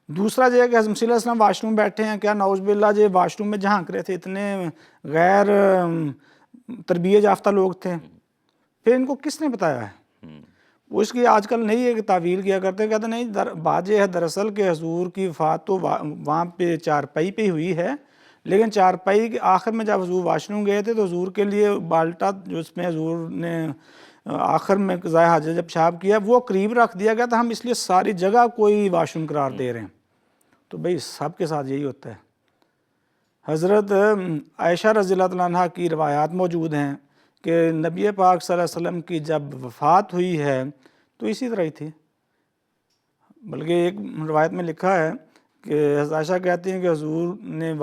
دوسرا یہ ہے کہ حضرت مسیح علیہ السلام واش روم بیٹھے ہیں، کیا نعوذ باللہ جو واش روم میں جھانک رہے تھے، اتنے غیر تربیت یافتہ لوگ تھے، پھر ان کو کس نے بتایا ہے؟ وہ اس کی آج کل نہیں ہے کہ تعویل کیا کرتے، کہتے نہیں، بات یہ ہے دراصل کہ حضور کی وفات تو وہاں پہ چارپائی پہ ہوئی ہے، لیکن چارپائی کے آخر میں جب حضور واش روم گئے تھے تو حضور کے لیے بالٹا جو اس میں حضور نے آخر میں قضائے حاجت جب پیشاب کیا وہ قریب رکھ دیا گیا تھا، ہم اس لیے ساری جگہ کوئی واش روم قرار دے رہے ہیں۔ تو بھئی سب کے ساتھ یہی ہوتا ہے۔ حضرت عائشہ رضی اللہ عنہا کی روایات موجود ہیں کہ نبی پاک صلی اللہ علیہ وسلم کی جب وفات ہوئی ہے تو اسی طرح ہی تھی، بلکہ ایک روایت میں لکھا ہے کہ حضرت عائشہ کہتی ہیں کہ حضور نے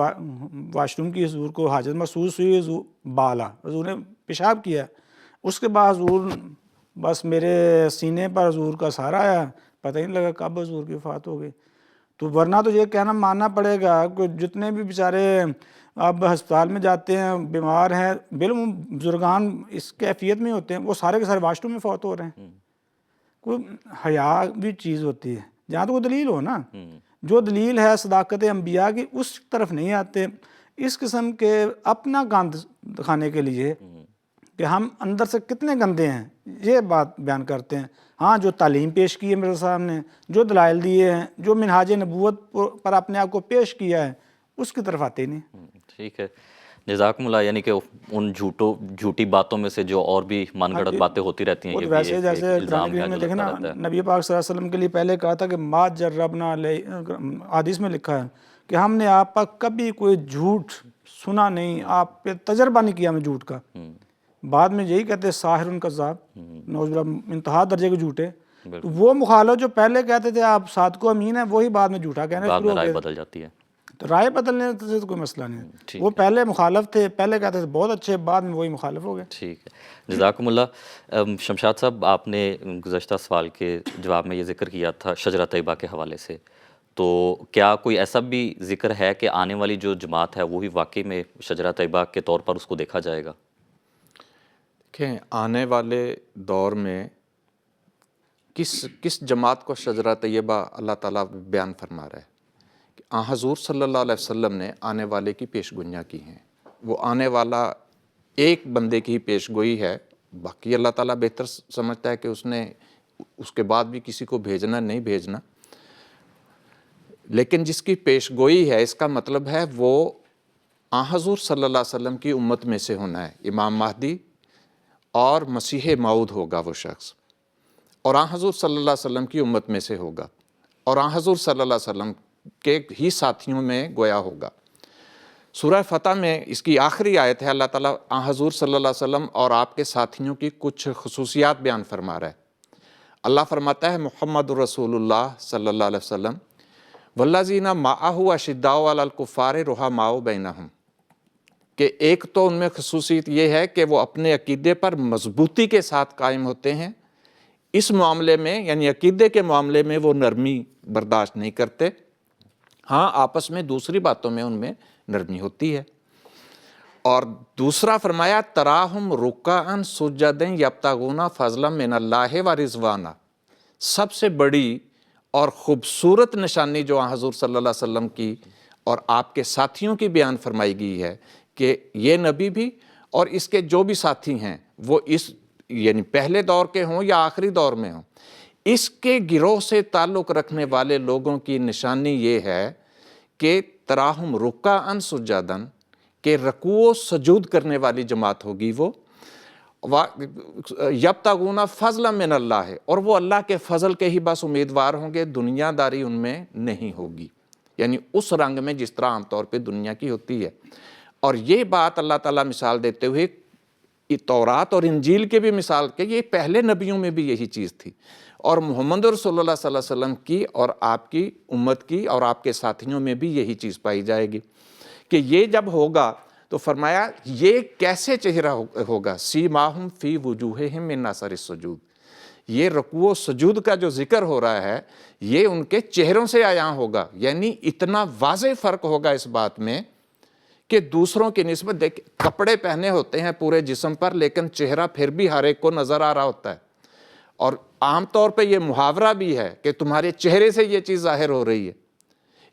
واش روم کی حضور کو حاجت محسوس ہوئی، حضور بالا، حضور نے پیشاب کیا، اس کے بعد حضور بس میرے سینے پر حضور کا سہارا آیا، پتہ ہی نہیں لگا کب حضور کی وفات ہو گئی۔ تو ورنہ تو یہ کہنا ماننا پڑے گا کہ جتنے بھی بیچارے اب ہسپتال میں جاتے ہیں بیمار ہیں، بالعموم بزرگان اس کیفیت میں ہوتے ہیں، وہ سارے کے سارے واش روم میں فوت ہو رہے ہیں۔ کوئی حیا بھی چیز ہوتی ہے، جہاں تو وہ دلیل ہو نا، جو دلیل ہے صداقت انبیاء کی اس طرف نہیں آتے، اس قسم کے اپنا گند دکھانے کے لیے کہ ہم اندر سے کتنے گندے ہیں یہ بات بیان کرتے ہیں۔ ہاں، جو تعلیم پیش کی ہے مرزا صاحب نے، جو دلائل دیے ہیں، جو منہاج نبوت پر اپنے آپ کو پیش کیا ہے، اس کی طرف آتے نہیں۔ ٹھیک ہے، جزاکم اللہ۔ یعنی کہ ان جھوٹی باتوں میں سے جو اور بھی من گھڑت باتیں ہوتی رہتی ہیں، یہ بھی ویسے جیسے ایک الزام ہے میں جو دیکھیں نا، لگتا رہتا ہے۔ نبی پاک صلی اللہ علیہ وسلم کے لیے پہلے کہا تھا کہ ما جربنا حدیث میں لکھا ہے کہ ہم نے آپ پر کبھی کوئی جھوٹ سنا نہیں، آپ پہ تجربہ نہیں کیا ہمیں جھوٹ کا۔ بعد میں یہی کہتے ہیں ساحر کذاب، نعوذ باللہ انتہا درجے کے جھوٹے۔ تو وہ مخالف جو پہلے کہتے تھے آپ صادق و امین ہیں، وہی بعد میں جھوٹا کہنے بعد شروع میں ہو رائے گئے۔ بدل جاتی ہے۔ تو رائے بدلنے سے تو کوئی مسئلہ نہیں ہے، وہ پہلے مخالف تھے، پہلے کہتے تھے بہت اچھے، بعد میں وہی مخالف ہو گئے۔ ٹھیک ہے، جزاکم اللہ۔ شمشاد صاحب، آپ نے گزشتہ سوال کے جواب میں یہ ذکر کیا تھا شجرہ طیبہ کے حوالے سے، تو کیا کوئی ایسا بھی ذکر ہے کہ آنے والی جو جماعت ہے وہی واقعی میں شجرہ طیبہ کے طور پر اس کو دیکھا جائے گا؟ دیکھیں آنے والے دور میں کس جماعت کو شجرہ طیبہ اللہ تعالیٰ بیان فرما رہا ہے کہ حضور صلی اللہ علیہ وسلم نے آنے والے کی پیش گوئیاں کی ہیں. وہ آنے والا ایک بندے کی ہی پیش گوئی ہے، باقی اللہ تعالیٰ بہتر سمجھتا ہے کہ اس نے اس کے بعد بھی کسی کو بھیجنا نہیں بھیجنا، لیکن جس کی پیش گوئی ہے اس کا مطلب ہے وہ حضور صلی اللہ علیہ وسلم کی امت میں سے ہونا ہے. امام مہدی اور مسیح موعود ہوگا وہ شخص، اور حضور صلی اللہ علیہ وسلم کی امت میں سے ہوگا، اور حضور صلی اللہ علیہ وسلم کے ہی ساتھیوں میں گویا ہوگا. سورہ فتح میں اس کی آخری آیت ہے، اللہ تعالیٰ حضور صلی اللہ علیہ وسلم اور آپ کے ساتھیوں کی کچھ خصوصیات بیان فرما رہا ہے. اللہ فرماتا ہے محمد رسول اللہ صلی اللہ علیہ وسلم والذین معہ اشداء علی الکفار رحماء بینہم، کہ ایک تو ان میں خصوصیت یہ ہے کہ وہ اپنے عقیدے پر مضبوطی کے ساتھ قائم ہوتے ہیں. اس معاملے میں یعنی عقیدے کے معاملے میں وہ نرمی برداشت نہیں کرتے، ہاں آپس میں دوسری باتوں میں ان میں نرمی ہوتی ہے. اور دوسرا فرمایا تراہم رکعا سجدا یبتغون فضلا من اللہ و رضوانا. سب سے بڑی اور خوبصورت نشانی جو حضور صلی اللہ علیہ وسلم کی اور آپ کے ساتھیوں کی بیان فرمائی گئی ہے کہ یہ نبی بھی اور اس کے جو بھی ساتھی ہیں وہ اس یعنی پہلے دور کے ہوں یا آخری دور میں ہوں، اس کے گروہ سے تعلق رکھنے والے لوگوں کی نشانی یہ ہے کہ تراہم رکعا سجدا، کہ رکوع و سجود کرنے والی جماعت ہوگی وہ، یبتغون فضلا من اللہ، اور وہ اللہ کے فضل کے ہی بس امیدوار ہوں گے، دنیا داری ان میں نہیں ہوگی، یعنی اس رنگ میں جس طرح عام طور پہ دنیا کی ہوتی ہے. اور یہ بات اللہ تعالیٰ مثال دیتے ہوئے تورات اور انجیل کے بھی مثال کہ یہ پہلے نبیوں میں بھی یہی چیز تھی، اور محمد رسول اللہ صلی اللہ علیہ وسلم کی اور آپ کی امت کی اور آپ کے ساتھیوں میں بھی یہی چیز پائی جائے گی کہ یہ جب ہوگا تو فرمایا یہ کیسے چہرہ ہوگا، سیماہم فی وجوہہم من اثر السجود. یہ رکوع و سجود کا جو ذکر ہو رہا ہے یہ ان کے چہروں سے عیاں ہوگا، یعنی اتنا واضح فرق ہوگا اس بات میں کہ دوسروں کی نسبت دیکھ کپڑے پہنے ہوتے ہیں پورے جسم پر لیکن چہرہ پھر بھی ہر ایک کو نظر آ رہا ہوتا ہے. اور عام طور پہ یہ محاورہ بھی ہے کہ تمہارے چہرے سے یہ چیز ظاہر ہو رہی ہے،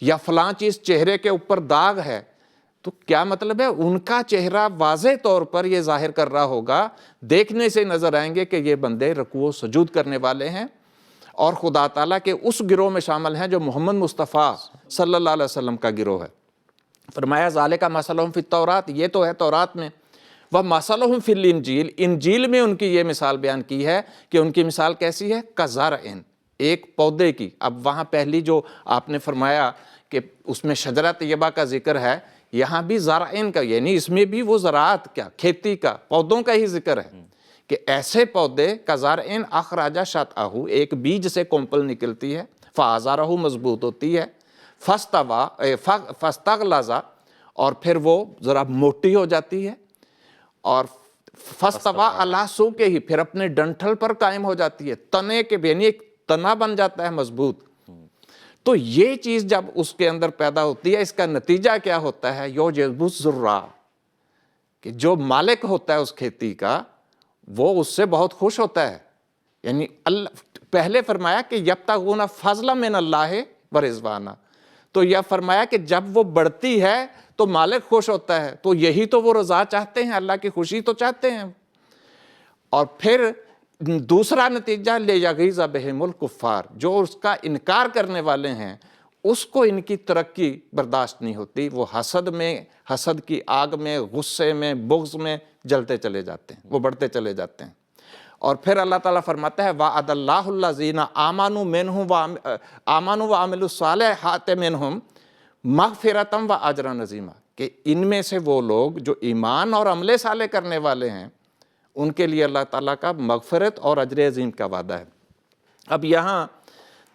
یا فلاں چیز چہرے کے اوپر داغ ہے، تو کیا مطلب ہے ان کا چہرہ واضح طور پر یہ ظاہر کر رہا ہوگا، دیکھنے سے نظر آئیں گے کہ یہ بندے رکوع و سجود کرنے والے ہیں اور خدا تعالیٰ کے اس گروہ میں شامل ہیں جو محمد مصطفیٰ صلی اللہ علیہ وسلم کا گروہ ہے. فرمایا ذالک مثلہم فی التوراۃ، یہ تو ہے تورات میں، ومثلہم فی الانجیل، انجیل میں ان کی یہ مثال بیان کی ہے کہ ان کی مثال کیسی ہے، کزرع، ایک پودے کی. اب وہاں پہلی جو آپ نے فرمایا کہ اس میں شجرہ طیبہ کا ذکر ہے، یہاں بھی زرعین کا، یعنی اس میں بھی وہ زراعت کا، کھیتی کا، پودوں کا ہی ذکر ہے کہ ایسے پودے کزرعین اخرج شطأہ، ایک بیج سے کونپل نکلتی ہے، فآزرہ، مضبوط ہوتی ہے، فاستغلظ، اور پھر وہ ذرا موٹی ہو جاتی ہے، اور فاستوی علی سوقہ، پھر اپنے ڈنٹھل پر قائم ہو جاتی ہے، تنے کے یعنی ایک تنا بن جاتا ہے مضبوط. تو یہ چیز جب اس کے اندر پیدا ہوتی ہے اس کا نتیجہ کیا ہوتا ہے، یعجب الزراع، کہ جو مالک ہوتا ہے اس کھیتی کا وہ اس سے بہت خوش ہوتا ہے. یعنی پہلے فرمایا کہ یبتغون فضلا من اللہ ورضوانا، تو یہ فرمایا کہ جب وہ بڑھتی ہے تو مالک خوش ہوتا ہے، تو یہی تو وہ رضا چاہتے ہیں، اللہ کی خوشی تو چاہتے ہیں. اور پھر دوسرا نتیجہ لیغیظ بہم الکفار، جو اس کا انکار کرنے والے ہیں اس کو ان کی ترقی برداشت نہیں ہوتی، وہ حسد میں، حسد کی آگ میں، غصے میں، بغض میں جلتے چلے جاتے ہیں، وہ بڑھتے چلے جاتے ہیں. اور پھر اللہ تعالیٰ فرماتا ہے وعد اللہ الذین آمنوا وعملوا الصالحات منہم مغفرۃ واجرا عظیما، کہ ان میں سے وہ لوگ جو ایمان اور عمل صالح کرنے والے ہیں ان کے لیے اللہ تعالیٰ کا مغفرت اور اجر عظیم کا وعدہ ہے. اب یہاں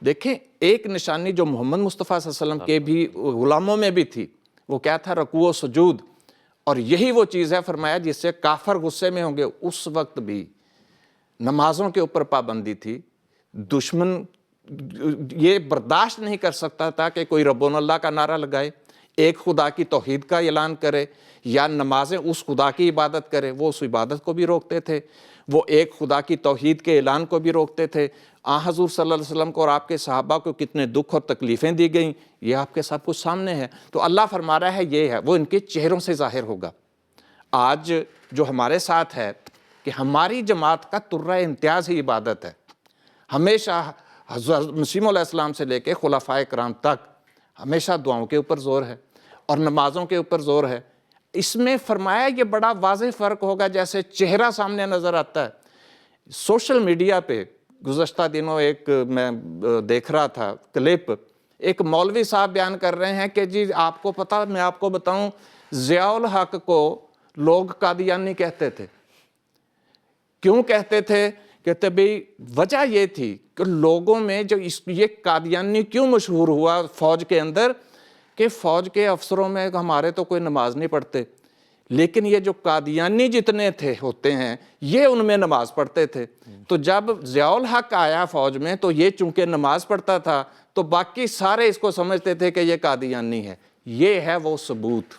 دیکھیں ایک نشانی جو محمد مصطفیٰ صلی اللہ علیہ وسلم کے بھی غلاموں میں بھی تھی، وہ کیا تھا، رکوع و سجود. اور یہی وہ چیز ہے فرمایا جس سے کافر غصے میں ہوں گے. اس وقت بھی نمازوں کے اوپر پابندی تھی، دشمن یہ برداشت نہیں کر سکتا تھا کہ کوئی ربنا اللہ کا نعرہ لگائے، ایک خدا کی توحید کا اعلان کرے، یا نمازیں اس خدا کی عبادت کرے، وہ اس عبادت کو بھی روکتے تھے، وہ ایک خدا کی توحید کے اعلان کو بھی روکتے تھے۔ حضور صلی اللہ علیہ وسلم کو اور آپ کے صحابہ کو کتنے دکھ اور تکلیفیں دی گئیں، یہ آپ کے سب کچھ سامنے ہے۔ تو اللہ فرما رہا ہے یہ ہے، وہ ان کے چہروں سے ظاہر ہوگا۔ آج جو ہمارے ساتھ ہے کہ ہماری جماعت کا ترہ امتیاز ہی عبادت ہے۔ ہمیشہ حضرت مسیح علیہ السلام سے لے کے خلفائے کرام تک ہمیشہ دعاؤں کے اوپر زور ہے اور نمازوں کے اوپر زور ہے۔ اس میں فرمایا یہ بڑا واضح فرق ہوگا، جیسے چہرہ سامنے نظر آتا ہے۔ سوشل میڈیا پہ گزشتہ دنوں ایک میں دیکھ رہا تھا کلپ، ایک مولوی صاحب بیان کر رہے ہیں کہ جی آپ کو پتہ، میں آپ کو بتاؤں، ضیاء الحق کو لوگ قادیانی کہتے تھے۔ کیوں کہتے تھے؟ کہتے بھئی وجہ یہ تھی کہ لوگوں میں جو یہ قادیانی کیوں مشہور ہوا فوج کے اندر، کہ فوج کے افسروں میں ہمارے تو کوئی نماز نہیں پڑھتے، لیکن یہ جو قادیانی جتنے ہوتے ہیں یہ ان میں نماز پڑھتے تھے۔ تو جب ضیاء الحق آیا فوج میں تو یہ چونکہ نماز پڑھتا تھا تو باقی سارے اس کو سمجھتے تھے کہ یہ قادیانی ہے۔ یہ ہے وہ ثبوت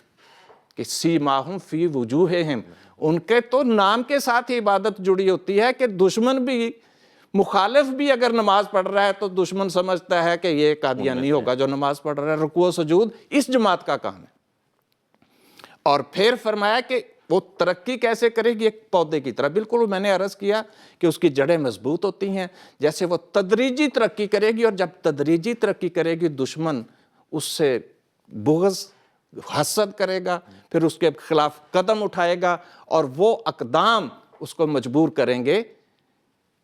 کہ سیماہم فی وجوہہم، ان کے تو نام کے ساتھ ہی عبادت جڑی ہوتی ہے کہ دشمن بھی، مخالف بھی اگر نماز پڑھ رہا ہے تو دشمن سمجھتا ہے کہ یہ قادیانی ہوگا جو نماز پڑھ رہا ہے۔ رکوع و سجود اس جماعت کا کام ہے۔ اور پھر فرمایا کہ وہ ترقی کیسے کرے گی؟ ایک پودے کی طرح، بالکل میں نے عرض کیا کہ اس کی جڑیں مضبوط ہوتی ہیں، جیسے وہ تدریجی ترقی کرے گی، اور جب تدریجی ترقی کرے گی دشمن اس سے بغض، حسد کرے گا، پھر اس کے خلاف قدم اٹھائے گا، اور وہ اقدام اس کو مجبور کریں گے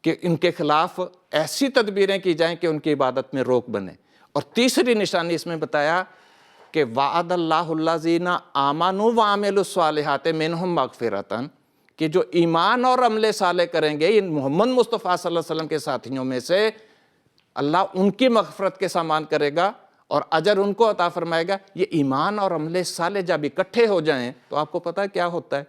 کہ ان کے خلاف ایسی تدبیریں کی جائیں کہ ان کی عبادت میں روک بنے۔ اور تیسری نشانی اس میں بتایا کہ وعد اللہ الذین آمنوا وعملوا الصالحات منہم مغفرۃ، کہ جو ایمان اور عمل صالح کریں گے ان محمد مصطفیٰ صلی اللہ علیہ وسلم کے ساتھیوں میں سے، اللہ ان کی مغفرت کے سامان کرے گا اور اجر ان کو عطا فرمائے گا۔ یہ ایمان اور عمل صالح جب اکٹھے ہو جائیں تو آپ کو پتہ ہے کیا ہوتا ہے؟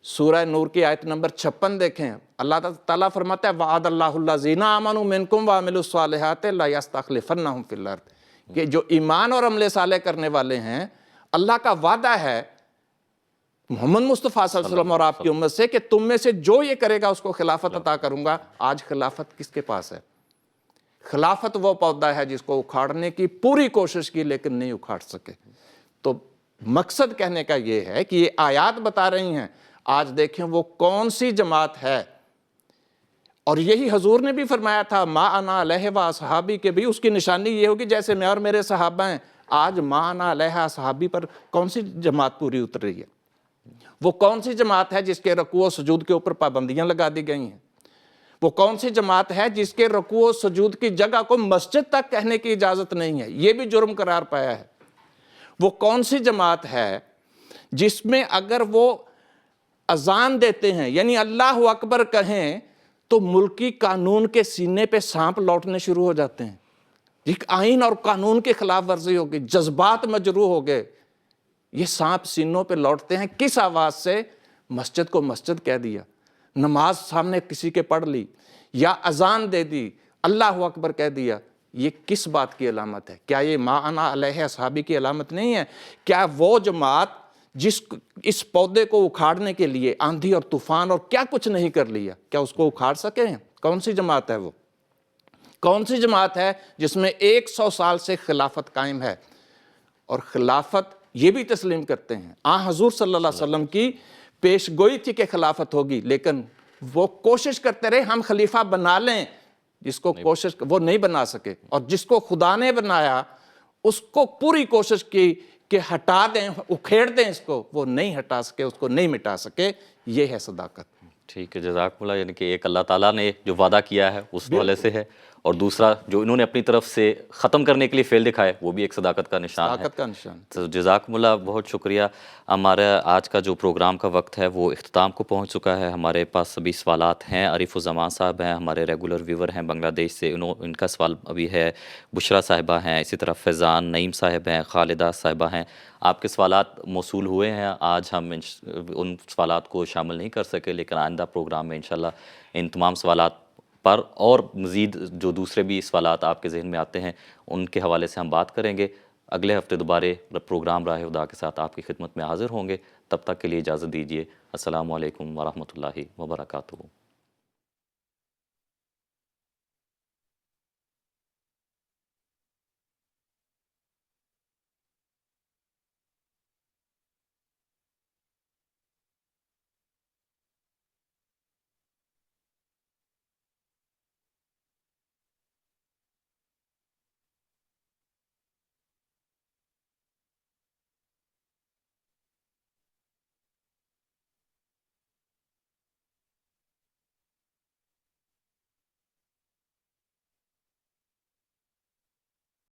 سورہ نور کی آیت نمبر 56 دیکھیں، اللہ تعالیٰ فرماتا ہے وعد اللہ الذین آمنوا منکم وعملوا الصالحات لیستخلفنہم فی الارض، کہ جو ایمان اور عمل صالح کرنے والے ہیں اللہ کا وعدہ ہے محمد مصطفیٰ صلی اللہ علیہ وسلم اور آپ کی امت سے کہ تم میں سے جو یہ کرے گا اس کو خلافت عطا کروں گا۔ آج خلافت کس کے پاس ہے؟ خلافت وہ پودا ہے جس کو اکھاڑنے کی پوری کوشش کی لیکن نہیں اکھاڑ سکے۔ تو مقصد کہنے کا یہ ہے کہ یہ آیات بتا رہی ہیں، آج دیکھیں وہ کون سی جماعت ہے، اور یہی حضور نے بھی فرمایا تھا ما انا علیہ و اصحابی، کے بھی اس کی نشانی یہ ہوگی جیسے میں اور میرے صحابہ ہیں۔ آج ما انا علیہ اصحابی پر کون سی جماعت پوری اتر رہی ہے؟ وہ کون سی جماعت ہے جس کے رکوع و سجود کے اوپر پابندیاں لگا دی گئی ہیں؟ وہ کون سی جماعت ہے جس کے رکوع و سجود کی جگہ کو مسجد تک کہنے کی اجازت نہیں ہے، یہ بھی جرم قرار پایا ہے؟ وہ کون سی جماعت ہے جس میں اگر وہ اذان دیتے ہیں یعنی اللہ اکبر کہیں تو ملکی قانون کے سینے پہ سانپ لوٹنے شروع ہو جاتے ہیں؟ ایک آئین اور قانون کے خلاف ورزی ہو گئی، جذبات مجروح ہو گئے، یہ سانپ سینوں پہ لوٹتے ہیں۔ کس آواز سے؟ مسجد کو مسجد کہہ دیا، نماز سامنے کسی کے پڑھ لی، یا اذان دے دی، اللہ اکبر کہہ دیا۔ یہ کس بات کی علامت ہے؟ کیا یہ ما انا علیہ اصحابی کی علامت نہیں ہے؟ کیا وہ جماعت جس اس پودے کو اکھاڑنے کے لیے آندھی اور طوفان اور کیا کچھ نہیں کر لیا، کیا اس کو اکھاڑ سکے ہیں؟ کون سی جماعت ہے وہ؟ کون سی جماعت ہے جس میں 100 سال سے خلافت قائم ہے؟ اور خلافت یہ بھی تسلیم کرتے ہیں، حضور صلی اللہ علیہ وسلم کی پیش گوئی تھی کہ خلافت ہوگی، لیکن وہ کوشش کرتے رہے ہم خلیفہ بنا لیں، جس کو کوشش وہ نہیں بنا سکے، اور جس کو خدا نے بنایا اس کو پوری کوشش کی کہ ہٹا دیں، اکھیڑ دیں اس کو، وہ نہیں ہٹا سکے، اس کو نہیں مٹا سکے۔ یہ ہے صداقت۔ ٹھیک ہے، جزاکم اللہ۔ یعنی کہ ایک اللہ تعالیٰ نے جو وعدہ کیا ہے اس حوالے سے ہے، اور دوسرا جو انہوں نے اپنی طرف سے ختم کرنے کے لیے فعل دکھائے وہ بھی ایک صداقت کا نشان ہے۔ صداقت کا نشان۔ تو جزاکم اللہ، بہت شکریہ۔ ہمارا آج کا جو پروگرام کا وقت ہے وہ اختتام کو پہنچ چکا ہے۔ ہمارے پاس سبھی سوالات ہیں۔ عارف الزمان صاحب ہیں، ہمارے ریگولر ویور ہیں بنگلہ دیش سے، ان کا سوال ابھی ہے، بشرا صاحبہ ہیں، اسی طرح فیضان نعیم صاحب ہیں، خالدہ صاحبہ ہیں۔ آپ کے سوالات موصول ہوئے ہیں، آج ہم ان سوالات کو شامل نہیں کر سکے، لیکن آئندہ پروگرام میں انشاءاللہ ان تمام سوالات پر اور مزید جو دوسرے بھی سوالات آپ کے ذہن میں آتے ہیں ان کے حوالے سے ہم بات کریں گے. اگلے ہفتے دوبارہ پروگرام راہ خدا کے ساتھ آپ کی خدمت میں حاضر ہوں گے. تب تک کے لیے اجازت دیجیے. السلام علیکم ورحمۃ اللہ وبرکاتہ.